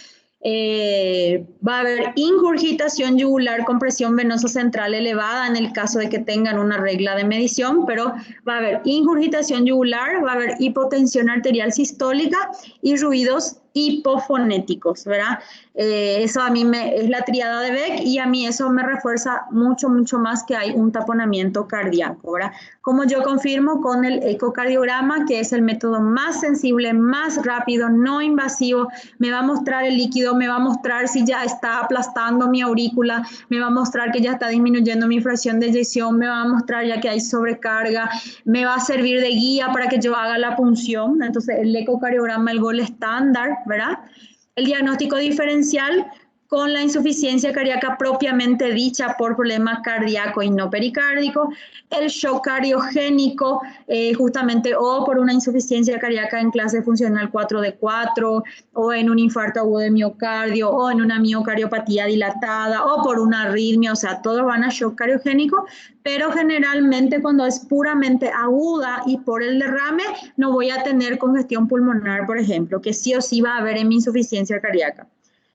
Va a haber ingurgitación yugular con presión venosa central elevada en el caso de que tengan una regla de medición, pero va a haber ingurgitación yugular, va a haber hipotensión arterial sistólica y ruidos hipofonéticos, ¿verdad? Eso a mí es la triada de Beck y a mí eso me refuerza mucho más que hay un taponamiento cardíaco, ¿verdad? Como yo confirmo con el ecocardiograma, que es el método más sensible, más rápido, no invasivo, me va a mostrar el líquido, me va a mostrar si ya está aplastando mi aurícula, me va a mostrar que ya está disminuyendo mi fracción de eyección, me va a mostrar ya que hay sobrecarga, me va a servir de guía para que yo haga la punción. Entonces el ecocardiograma, el gol estándar, ¿verdad? El diagnóstico diferencial con la insuficiencia cardíaca propiamente dicha por problema cardíaco y no pericárdico, el shock cardiogénico justamente o por una insuficiencia cardíaca en clase funcional 4 de 4 o en un infarto agudo de miocardio o en una miocardiopatía dilatada o por una arritmia, o sea, todos van a shock cardiogénico, pero generalmente cuando es puramente aguda y por el derrame no voy a tener congestión pulmonar, por ejemplo, que sí o sí va a haber en mi insuficiencia cardíaca.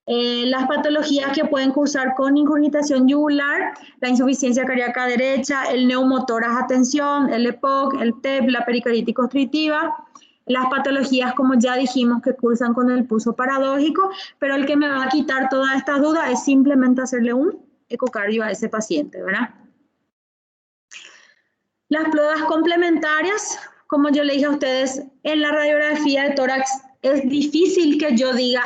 Las patologías que pueden cursar con ingurgitación yugular, la insuficiencia cardíaca derecha, el neumotórax a tensión, el EPOC, el TEP, la pericarditis constrictiva, las patologías, como ya dijimos, que cursan con el pulso paradójico, pero el que me va a quitar todas estas dudas es simplemente hacerle un ecocardio a ese paciente, ¿verdad? Las pruebas complementarias, como yo le dije a ustedes, en la radiografía de tórax es difícil que yo diga,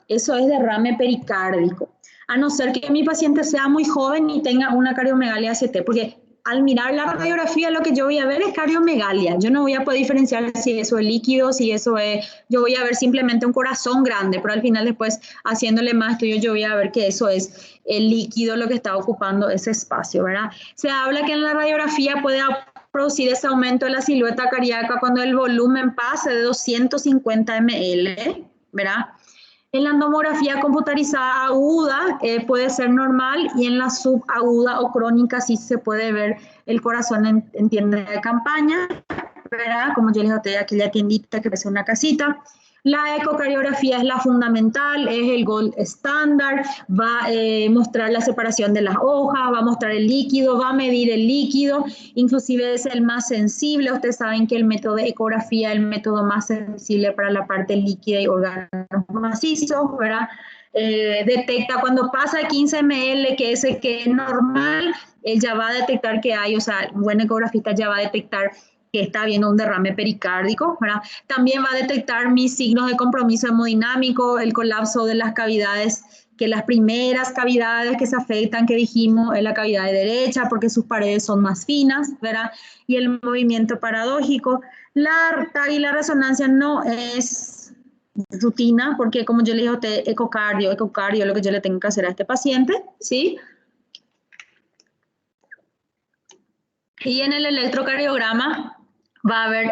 eso es derrame pericárdico, a no ser que mi paciente sea muy joven y tenga una cardiomegalia ACT, porque al mirar la radiografía lo que yo voy a ver es cardiomegalia, yo no voy a poder diferenciar si eso es líquido, si eso es, yo voy a ver simplemente un corazón grande, pero al final después haciéndole más estudios yo voy a ver que eso es el líquido lo que está ocupando ese espacio, ¿verdad? Se habla que en la radiografía puede producir ese aumento de la silueta cardíaca cuando el volumen pase de 250 ml, ¿verdad? En la tomografía computarizada aguda puede ser normal y en la subaguda o crónica sí se puede ver el corazón en tienda de campaña, ¿verdad? Como yo les dije, aquella tiendita que parece una casita. La ecocardiografía es la fundamental, es el gold estándar, va a mostrar la separación de las hojas, va a mostrar el líquido, va a medir el líquido, inclusive es el más sensible. Ustedes saben que el método de ecografía es el método más sensible para la parte líquida y órganos macizos, ¿verdad? Detecta cuando pasa 15 ml, que es normal, él ya va a detectar que hay, o sea, un buen ecografista ya va a detectar que está habiendo un derrame pericárdico, ¿verdad? También va a detectar mis signos de compromiso hemodinámico, el colapso de las cavidades, que las primeras cavidades que se afectan, que dijimos, es la cavidad de derecha, porque sus paredes son más finas, ¿verdad? Y el movimiento paradójico. La TAG y la resonancia no es rutina, porque como yo le dije a usted, ecocardio, lo que yo le tengo que hacer a este paciente, ¿sí? Y en el electrocardiograma va a haber,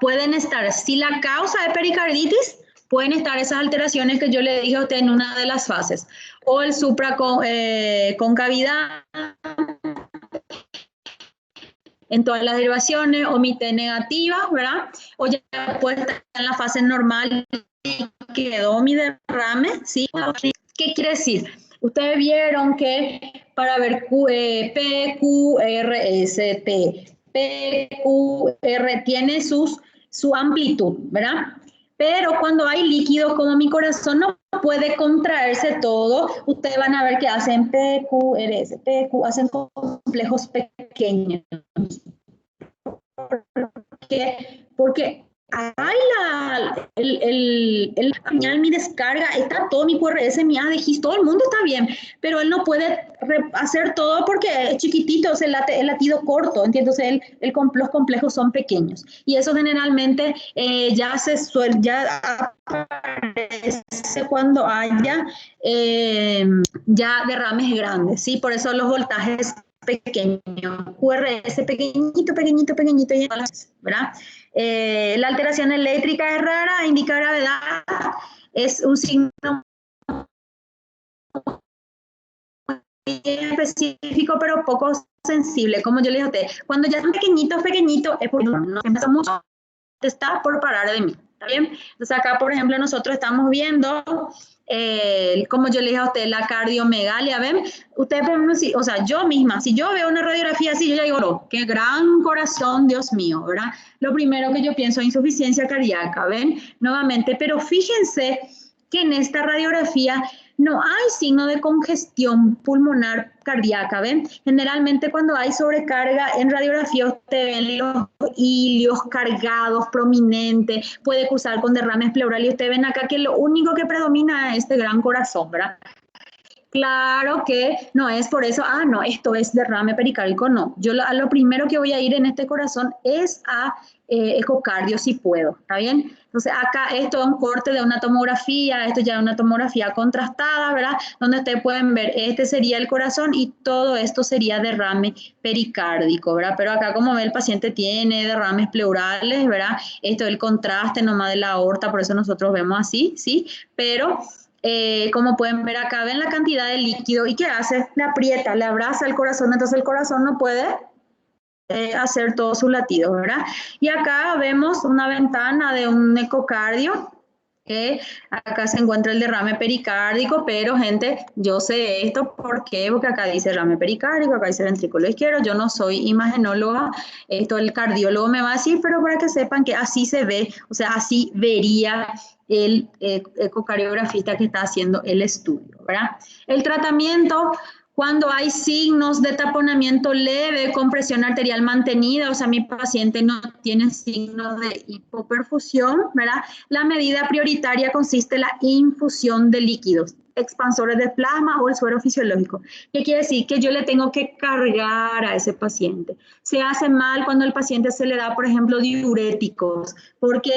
pueden estar, si la causa es pericarditis, pueden estar esas alteraciones que yo le dije a usted en una de las fases, o el supraconcavidad en todas las derivaciones, o mi T negativa, ¿verdad? O ya puede estar en la fase normal y quedó mi derrame, ¿sí? ¿Qué quiere decir? Ustedes vieron que para ver PQRST, PQR tiene su amplitud, ¿verdad? Pero cuando hay líquido como mi corazón no puede contraerse todo. Ustedes van a ver que hacen PQ, RS, PQ, hacen complejos pequeños. Porque hay el pañal, mi descarga, está todo mi QRS, mi ADGIS, todo el mundo está bien, pero él no puede hacer todo porque es chiquitito, es el latido corto, ¿entiendes? Los complejos son pequeños. Y eso generalmente ya aparece cuando haya ya derrames grandes, ¿sí? Por eso los voltajes pequeño, QRS pequeñito, pequeñito, pequeñito, ¿verdad? La alteración eléctrica es rara, indica gravedad, es un signo específico, pero poco sensible, como yo le dije a usted. Cuando ya son pequeñitos, pequeñitos, es porque no empieza mucho, está por parar de mí, ¿está bien? Entonces acá, por ejemplo, nosotros estamos viendo como yo le dije a usted, la cardiomegalia, ¿ven? Ustedes ven, o sea, yo misma, si yo veo una radiografía así, yo ya digo, oh, qué gran corazón, Dios mío, ¿verdad? Lo primero que yo pienso es insuficiencia cardíaca, ¿ven? Nuevamente, pero fíjense que en esta radiografía no hay signo de congestión pulmonar cardíaca, ¿ven? Generalmente cuando hay sobrecarga en radiografía usted ven los hilios cargados, prominentes, puede cursar con derrames pleurales y usted ven acá que lo único que predomina es este gran corazón, ¿verdad? Claro que no es por eso, no, esto es derrame pericárdico, no. Yo lo primero que voy a ir en este corazón es a ecocardio si puedo, ¿está bien? Entonces acá esto es un corte de una tomografía, esto ya es una tomografía contrastada, ¿verdad? Donde ustedes pueden ver, este sería el corazón y todo esto sería derrame pericárdico, ¿verdad? Pero acá como ve el paciente tiene derrames pleurales, ¿verdad? Esto es el contraste nomás de la aorta, por eso nosotros vemos así, ¿sí? Pero como pueden ver acá, ven la cantidad de líquido y ¿qué hace? Le aprieta, le abraza el corazón, entonces el corazón no puede hacer todos sus latidos, ¿verdad? Y acá vemos una ventana de un ecocardio, que acá se encuentra el derrame pericárdico, pero gente, yo sé esto, ¿por qué? Porque acá dice derrame pericárdico, acá dice ventrículo izquierdo, yo no soy imagenóloga, esto el cardiólogo me va a decir, pero para que sepan que así se ve, o sea, así vería el ecocardiografista que está haciendo el estudio, ¿verdad? El tratamiento, cuando hay signos de taponamiento leve con presión arterial mantenida, o sea, mi paciente no tiene signos de hipoperfusión, ¿verdad? La medida prioritaria consiste en la infusión de líquidos, expansores de plasma o el suero fisiológico. ¿Qué quiere decir? Que yo le tengo que cargar a ese paciente. Se hace mal cuando el paciente se le da, por ejemplo, diuréticos, porque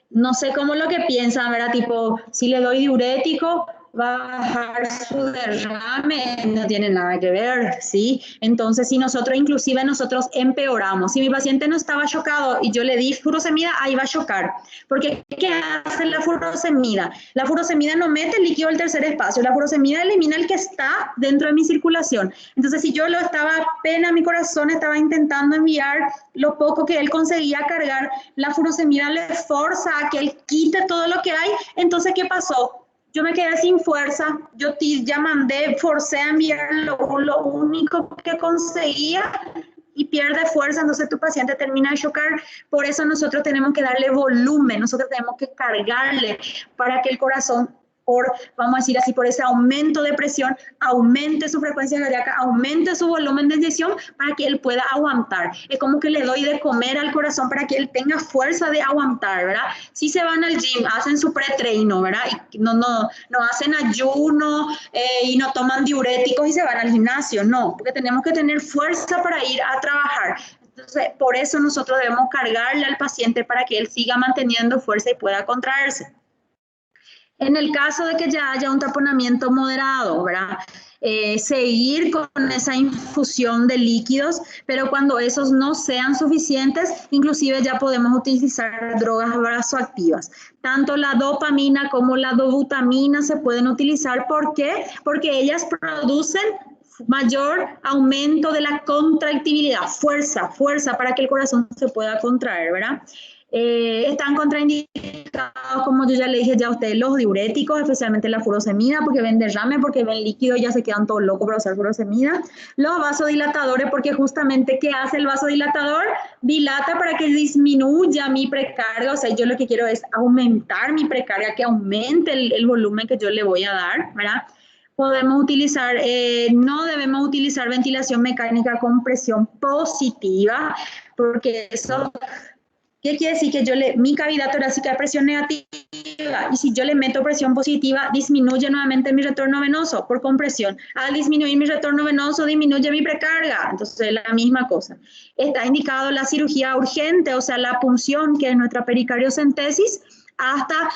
no sé cómo lo que piensan, ¿verdad? Tipo, si le doy diurético, va a bajar su derrame, no tiene nada que ver, ¿sí? Entonces, si nosotros empeoramos, si mi paciente no estaba chocado y yo le di furosemida, ahí va a chocar, porque ¿qué hace la furosemida? La furosemida no mete el líquido al tercer espacio, la furosemida elimina el que está dentro de mi circulación. Entonces, si yo lo estaba, pena mi corazón, estaba intentando enviar lo poco que él conseguía cargar, la furosemida le forza a que él quite todo lo que hay, entonces, ¿qué pasó? Yo me quedé sin fuerza, yo ya mandé, forcé a enviar lo único que conseguía y pierde fuerza, entonces tu paciente termina de chocar. Por eso nosotros tenemos que darle volumen, nosotros tenemos que cargarle para que el corazón, vamos a decir así, por ese aumento de presión, aumente su frecuencia cardíaca, aumente su volumen de inyección para que él pueda aguantar. Es como que le doy de comer al corazón para que él tenga fuerza de aguantar, ¿verdad? Si se van al gym, hacen su pretreino, ¿verdad? Y no hacen ayuno y no toman diuréticos y se van al gimnasio, no, porque tenemos que tener fuerza para ir a trabajar. Entonces, por eso nosotros debemos cargarle al paciente para que él siga manteniendo fuerza y pueda contraerse. En el caso de que ya haya un taponamiento moderado, ¿verdad? Seguir con esa infusión de líquidos, pero cuando esos no sean suficientes, inclusive ya podemos utilizar drogas vasoactivas. Tanto la dopamina como la dobutamina se pueden utilizar. ¿Por qué? Porque ellas producen mayor aumento de la contractibilidad, fuerza para que el corazón se pueda contraer, ¿verdad? Están contraindicadas indicados, como yo ya le dije ya a ustedes, los diuréticos, especialmente la furosemida, porque ven derrame, porque ven líquido, ya se quedan todos locos para usar furosemida. Los vasodilatadores, porque justamente, ¿qué hace el vasodilatador? Dilata para que disminuya mi precarga, o sea, yo lo que quiero es aumentar mi precarga, que aumente el volumen que yo le voy a dar, ¿verdad? Podemos utilizar, no debemos utilizar ventilación mecánica con presión positiva, porque eso, ¿qué quiere decir? Que mi cavidad torácica es presión negativa, y si yo le meto presión positiva, disminuye nuevamente mi retorno venoso por compresión. Al disminuir mi retorno venoso, disminuye mi precarga. Entonces, es la misma cosa. Está indicado la cirugía urgente, o sea, la punción, que es nuestra pericardiocentesis, hasta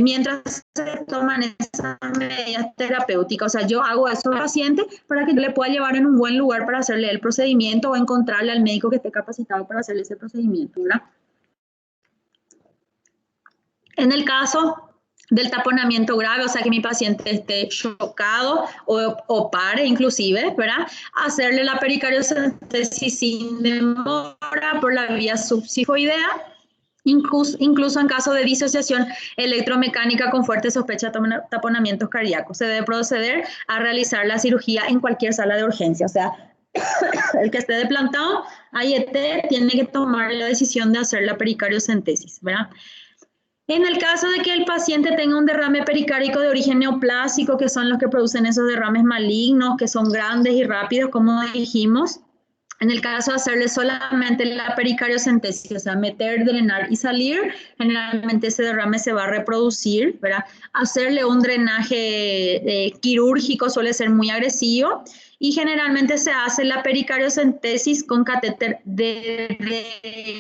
mientras se toman esas medidas terapéuticas. O sea, yo hago eso al paciente para que yo le pueda llevar en un buen lugar para hacerle el procedimiento o encontrarle al médico que esté capacitado para hacerle ese procedimiento, ¿verdad? En el caso del taponamiento grave, o sea, que mi paciente esté chocado o pare inclusive, ¿verdad? Hacerle la pericardiocentesis sin demora por la vía subsifoidea. Incluso en caso de disociación electromecánica con fuerte sospecha de taponamientos cardíacos, se debe proceder a realizar la cirugía en cualquier sala de urgencia. O sea, el que esté de plantón, AIT, tiene que tomar la decisión de hacer la pericardiocentesis, ¿verdad? En el caso de que el paciente tenga un derrame pericárdico de origen neoplásico, que son los que producen esos derrames malignos, que son grandes y rápidos, como dijimos, en el caso de hacerle solamente la pericardiocentesis, o sea, meter, drenar y salir, generalmente ese derrame se va a reproducir, ¿verdad? Hacerle un drenaje quirúrgico suele ser muy agresivo y generalmente se hace la pericardiocentesis con catéter de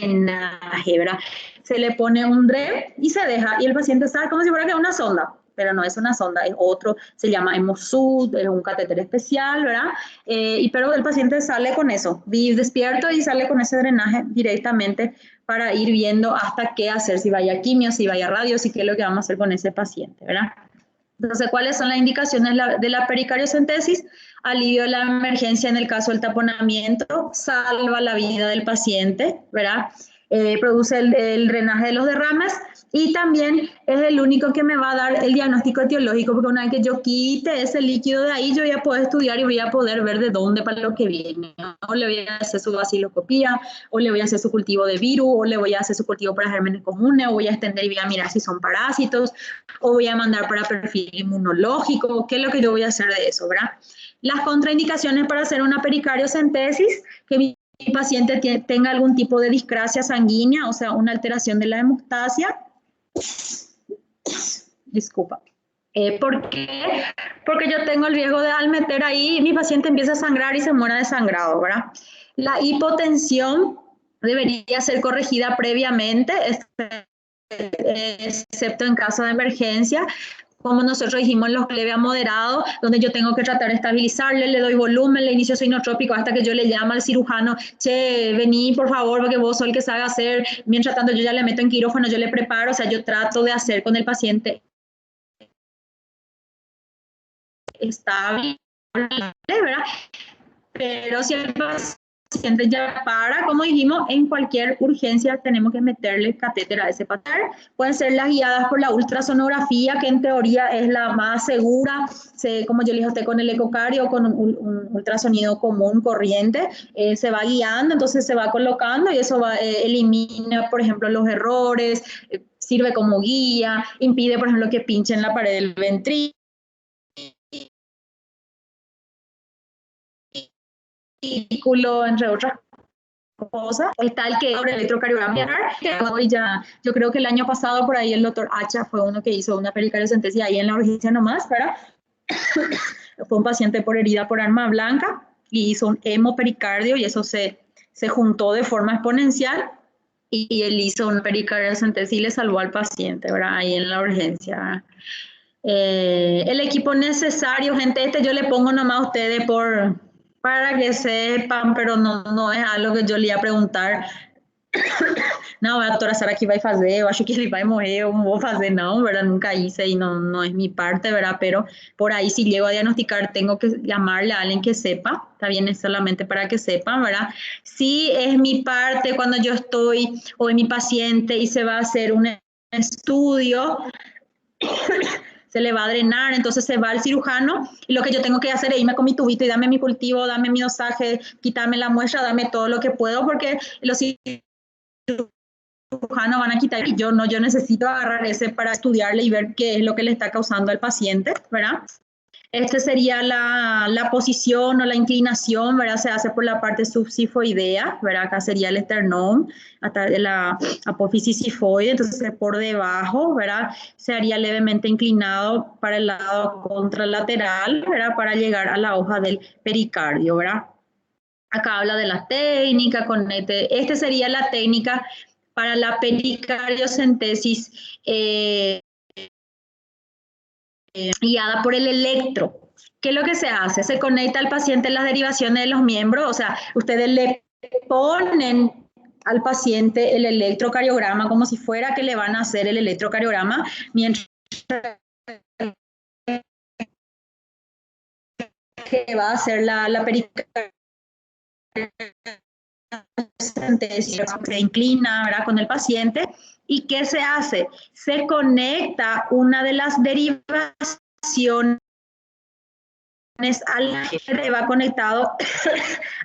drenaje, ¿verdad? Se le pone un DRE y se deja, y el paciente está como si fuera que una sonda, pero no es una sonda, es otro, se llama Hemosud, es un catéter especial, ¿verdad? Pero el paciente sale con eso, despierto y sale con ese drenaje directamente para ir viendo hasta qué hacer, si vaya a quimio, si vaya a radio, si qué es lo que vamos a hacer con ese paciente, ¿verdad? Entonces, ¿cuáles son las indicaciones de la pericardiocentesis? Alivio de la emergencia en el caso del taponamiento, salva la vida del paciente, ¿verdad? Produce el drenaje de los derrames y también es el único que me va a dar el diagnóstico etiológico, porque una vez que yo quite ese líquido de ahí, yo voy a poder estudiar y voy a poder ver de dónde para lo que viene. O le voy a hacer su baciloscopía, o le voy a hacer su cultivo de virus, o le voy a hacer su cultivo para gérmenes comunes, o voy a extender y voy a mirar si son parásitos, o voy a mandar para perfil inmunológico, qué es lo que yo voy a hacer de eso, ¿verdad? Las contraindicaciones para hacer una pericardiocentesis, que mi paciente tenga algún tipo de discrasia sanguínea, o sea, una alteración de la hemostasia. Disculpa. ¿Por qué? Porque yo tengo el riesgo de al meter ahí, mi paciente empieza a sangrar y se muera desangrado, ¿verdad? La hipotensión debería ser corregida previamente, excepto en caso de emergencia, como nosotros dijimos, los leve a moderado, donde yo tengo que tratar de estabilizarle, le doy volumen, le inicio su inotrópico hasta que yo le llamo al cirujano, che, vení por favor, porque vos sos el que sabe hacer, mientras tanto yo ya le meto en quirófano, yo le preparo, o sea, yo trato de hacer con el paciente estable, ¿verdad? Pero si el paciente ya para, como dijimos, en cualquier urgencia tenemos que meterle catéter a ese paciente. Pueden ser las guiadas por la ultrasonografía, que en teoría es la más segura, como yo le dije a usted, con el ecocardio o con un ultrasonido común, corriente, se va guiando, entonces se va colocando y eso elimina, por ejemplo, los errores, sirve como guía, impide, por ejemplo, que pinche en la pared del ventrículo, entre otras cosas. Está el que abre electrocardiograma, que hoy ya, yo creo que el año pasado por ahí el doctor Hacha fue uno que hizo una pericardiocentesis ahí en la urgencia nomás, ¿verdad? Fue un paciente por herida por arma blanca y hizo un hemopericardio y eso se juntó de forma exponencial y él hizo una pericardiocentesis y le salvó al paciente, ¿verdad? Ahí en la urgencia. El equipo necesario, gente, yo le pongo nomás a ustedes para que sepan, pero no es algo que yo le iba a preguntar não, a doutora Sara que vai fazer, eu acho que ele vai morrer, eu não vou fazer não, ¿verdad? Nunca hice y no es mi parte, ¿verdad? Pero por ahí si llego a diagnosticar tengo que llamarle a alguien que sepa, está bien, es solamente para que sepan, ¿verdad? Si es mi parte cuando yo estoy o es mi paciente y se va a hacer un estudio, se le va a drenar, entonces se va al cirujano y lo que yo tengo que hacer es irme con mi tubito y dame mi cultivo, dame mi dosaje, quitarme la muestra, dame todo lo que puedo porque los cirujanos van a quitar y yo no, yo necesito agarrar ese para estudiarle y ver qué es lo que le está causando al paciente, ¿verdad? Esta sería la posición o la inclinación, ¿verdad? Se hace por la parte subsifoidea, ¿verdad? Acá sería el esternón, hasta la apófisis sifoide, entonces por debajo, ¿verdad? Se haría levemente inclinado para el lado contralateral, ¿verdad? Para llegar a la hoja del pericardio, ¿verdad? Acá habla de la técnica, este sería la técnica para la pericardiocentesis guiada por el electro. ¿Qué es lo que se hace? Se conecta al paciente en las derivaciones de los miembros, o sea, ustedes le ponen al paciente el electrocardiograma como si fuera que le van a hacer el electrocardiograma, mientras que va a hacer la pericardiocentesis, se inclina, ¿verdad?, con el paciente. ¿Y qué se hace? Se conecta una de las derivaciones a la que va conectado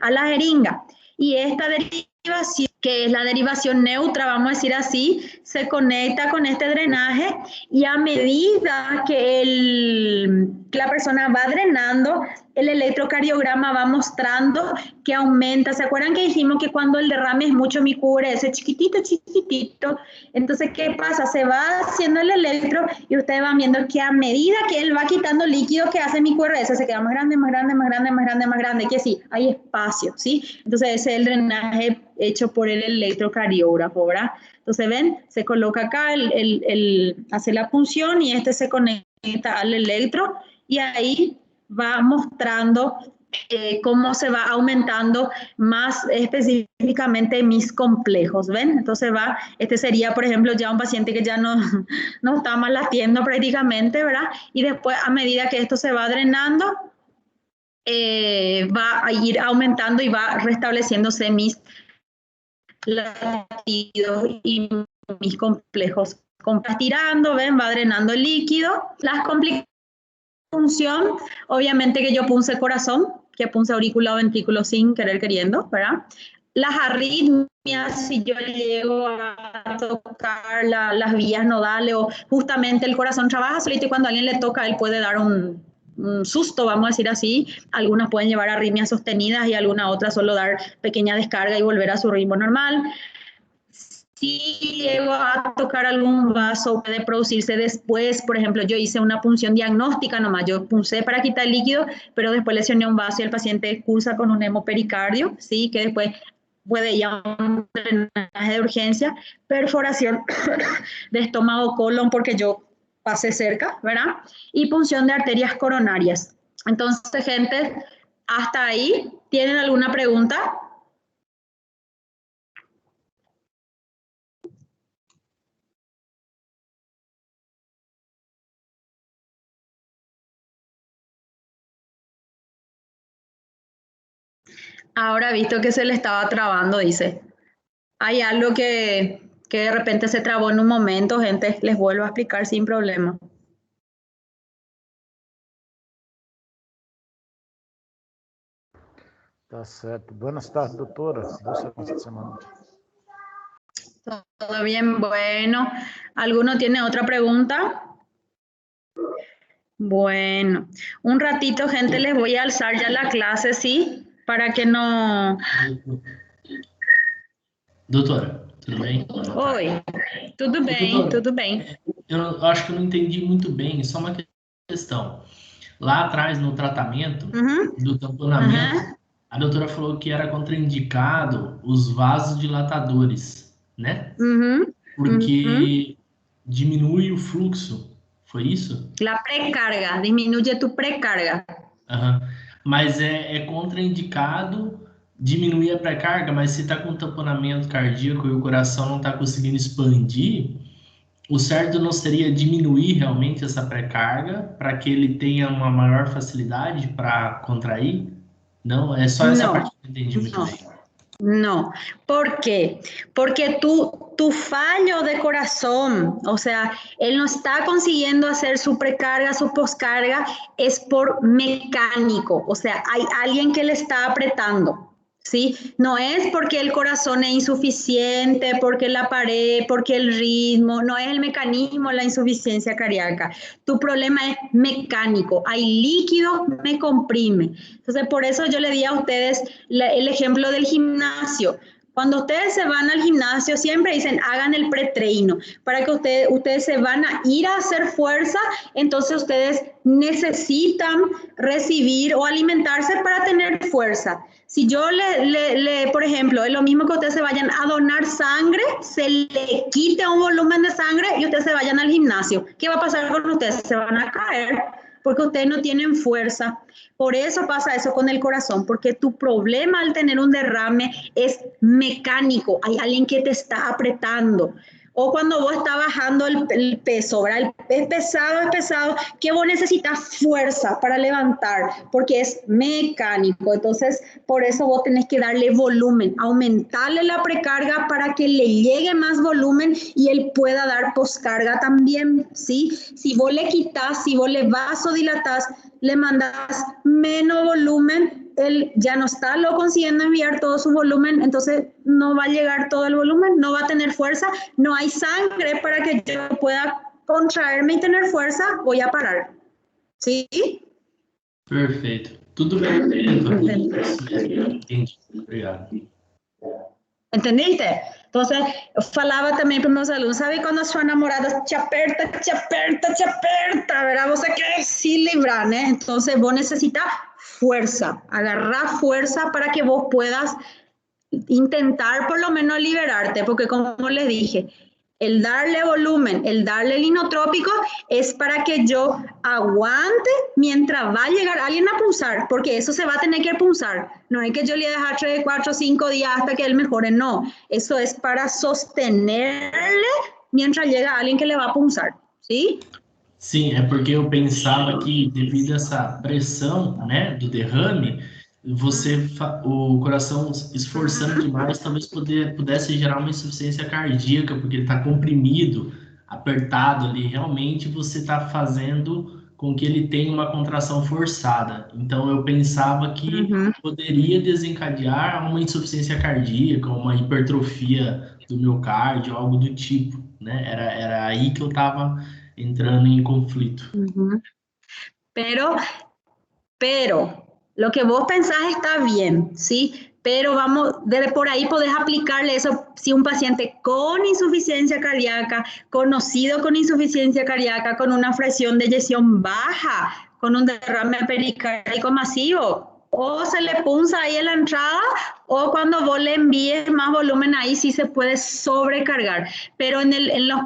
a la jeringa. Y esta derivación, que es la derivación neutra, vamos a decir así, se conecta con este drenaje y a medida que la persona va drenando, el electrocardiograma va mostrando que aumenta. ¿Se acuerdan que dijimos que cuando el derrame es mucho, mi cubre ese chiquitito, chiquitito? Entonces, ¿qué pasa? Se va haciendo el electro y ustedes van viendo que a medida que él va quitando líquido que hace mi QRS, se queda más grande, más grande, más grande, más grande, más grande, que sí, hay espacio, ¿sí? Entonces, ese es el drenaje hecho por el electrocardiógrafo, ¿verdad? Entonces, ven, se coloca acá, hace la punción y este se conecta al electro y ahí va mostrando cómo se va aumentando más específicamente mis complejos, ¿ven? Entonces este sería, por ejemplo, ya un paciente que ya no está más latiendo prácticamente, ¿verdad? Y después, a medida que esto se va drenando, va a ir aumentando y va restableciéndose mis latidos y mis complejos. Tirando, ¿ven? Va drenando el líquido. Las complicaciones función, obviamente que yo puse corazón, que puse aurícula o ventrículo sin querer queriendo, ¿verdad? Las arritmias, si yo llego a tocar las vías nodales o justamente el corazón trabaja solito y cuando a alguien le toca, él puede dar un susto, vamos a decir así. Algunas pueden llevar arritmias sostenidas y algunas otras solo dar pequeña descarga y volver a su ritmo normal. Si llego a tocar algún vaso, puede producirse después. Por ejemplo, yo hice una punción diagnóstica nomás, yo punce para quitar el líquido, pero después lesioné un vaso y el paciente cursa con un hemopericardio, ¿sí? Que después puede ir a un drenaje de urgencia, perforación de estómago-colon porque yo pasé cerca, ¿verdad? Y punción de arterias coronarias. Entonces, gente, hasta ahí, ¿tienen alguna pregunta? Ahora visto que se le estaba trabando, dice. Hay algo que de repente se trabó en un momento, gente, les vuelvo a explicar sin problema. Tá certo. Buenas tardes, doutora. Boa semana. Todo bien, bueno. ¿Alguno tiene otra pregunta? Bueno, un ratito, gente, les voy a alzar ya la clase, ¿sí? Para que no... Doutora, tudo bem? Oi, tudo bem, Doutora, tudo bem. Eu acho que eu não entendi muito bem, só uma questão. Lá atrás, no tratamento do tamponamento, a doutora falou que era contraindicado os vasodilatadores, né? Porque diminui o fluxo, foi isso? La disminuye tu precarga. Mas é contraindicado diminuir a pré-carga, mas se está com tamponamento cardíaco e o coração não está conseguindo expandir, o certo não seria diminuir realmente essa pré-carga para que ele tenha uma maior facilidade para contrair? Não, é só essa parte que eu entendi muito bem. No, ¿por qué? Porque tu fallo de corazón, o sea, él no está consiguiendo hacer su precarga, su poscarga, es por mecánico, o sea, hay alguien que le está apretando, ¿sí? No es porque el corazón es insuficiente, porque la pared, porque el ritmo, no es el mecanismo, la insuficiencia cardíaca. Tu problema es mecánico, hay líquido, me comprime. Entonces, por eso yo le di a ustedes el ejemplo del gimnasio. Cuando ustedes se van al gimnasio, siempre dicen, hagan el pretreino, para que ustedes se van a ir a hacer fuerza, entonces ustedes necesitan recibir o alimentarse para tener fuerza. Si yo por ejemplo, es lo mismo que ustedes se vayan a donar sangre, se le quite un volumen de sangre y ustedes se vayan al gimnasio. ¿Qué va a pasar con ustedes? Se van a caer porque ustedes no tienen fuerza. Por eso pasa eso con el corazón, porque tu problema al tener un derrame es mecánico. Hay alguien que te está apretando. O cuando vos estás bajando el peso, ¿verdad? Es pesado, que vos necesitas fuerza para levantar, porque es mecánico. Entonces, por eso vos tenés que darle volumen, aumentarle la precarga para que le llegue más volumen y él pueda dar poscarga también, ¿sí? Si vos le quitas, si vos le vasodilatás, le mandas menos volumen, él ya no está consiguiendo enviar todo su volumen, entonces no va a llegar todo el volumen, no va a tener fuerza, no hay sangre para que yo pueda contraerme y tener fuerza, voy a parar. ¿Sí? Perfeito. Tudo perfeito. Entendi. Obrigado. ¿Entendiste? Entonces, falaba también para meus alunos, ¿sabe cuando su enamorada te aperta, ¿verdad? Vos que sí libran, ¿eh? Entonces, vos necesitas fuerza, agarrar fuerza para que vos puedas intentar por lo menos liberarte, porque como les dije, el darle volumen, el darle el inotrópico es para que yo aguante mientras va a llegar alguien a punzar, porque eso se va a tener que punzar. No es que yo le deje 3, 4, 5 días hasta que él mejore, no. Eso es para sostenerle mientras llega alguien que le va a punzar, ¿sí? Sim, é porque eu pensava que devido a essa pressão, né, do derrame, o coração esforçando demais talvez pudesse gerar uma insuficiência cardíaca, porque ele está comprimido, apertado ali. Realmente você está fazendo com que ele tenha uma contração forçada. Então eu pensava que poderia desencadear uma insuficiência cardíaca, uma hipertrofia do miocárdio, algo do tipo, né? Era aí que eu estava entrando en conflicto. Pero, lo que vos pensás está bien, ¿sí? Pero por ahí podés aplicarle eso si un paciente con insuficiencia cardíaca, conocido con insuficiencia cardíaca, con una fracción de eyección baja, con un derrame pericárdico masivo, o se le punza ahí en la entrada, o cuando vos le envíes más volumen, ahí sí se puede sobrecargar. Pero en las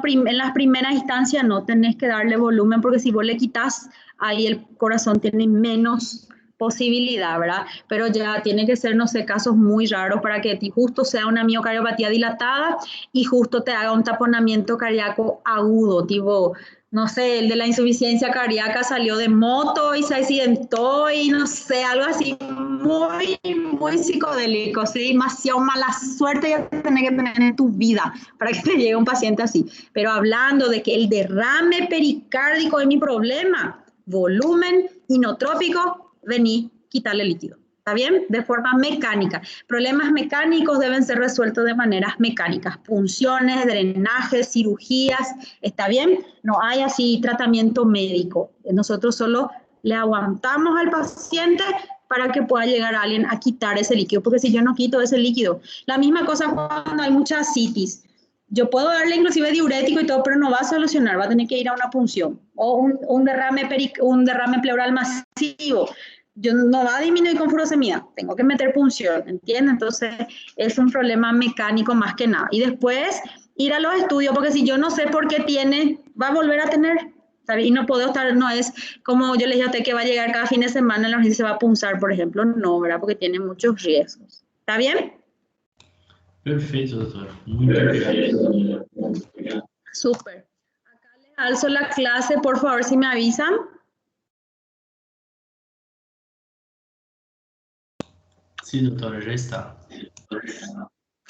primeras instancias no tenés que darle volumen, porque si vos le quitas, ahí el corazón tiene menos posibilidad, ¿verdad? Pero ya tiene que ser, no sé, casos muy raros para que justo sea una miocardiopatía dilatada y justo te haga un taponamiento cardíaco agudo, tipo, no sé, el de la insuficiencia cardíaca salió de moto y se accidentó y no sé, algo así muy, muy psicodélico, ¿sí? Demasiado mala suerte ya tenés que tener en tu vida para que te llegue un paciente así. Pero hablando de que el derrame pericárdico es mi problema, volumen inotrópico, vení, quitarle líquido. ¿Está bien? De forma mecánica. Problemas mecánicos deben ser resueltos de maneras mecánicas. Punciones, drenajes, cirugías. ¿Está bien? No hay así tratamiento médico. Nosotros solo le aguantamos al paciente para que pueda llegar alguien a quitar ese líquido. Porque si yo no quito ese líquido. La misma cosa cuando hay mucha ascitis. Yo puedo darle inclusive diurético y todo, pero no va a solucionar. Va a tener que ir a una punción. O un derrame pleural masivo. Yo no va a disminuir con furosemida, tengo que meter punción, ¿entiendes? Entonces es un problema mecánico más que nada. Y después ir a los estudios, porque si yo no sé por qué tiene, va a volver a tener, ¿sabes? Y no puedo estar, no es como yo les dije a usted que va a llegar cada fin de semana en la urgencia y se va a punzar, por ejemplo, no, ¿verdad? Porque tiene muchos riesgos. ¿Está bien? Perfeito, doutora. Muito obrigado. Súper. Acá les alzo la clase, por favor, si me avisan. Sí, doutora, já está.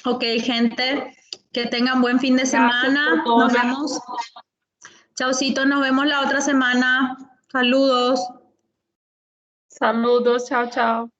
Ok, gente, que tengan buen fin de semana. Nos vemos. Chaucito, nos vemos la otra semana. Saludos. Saludos, chao, chao.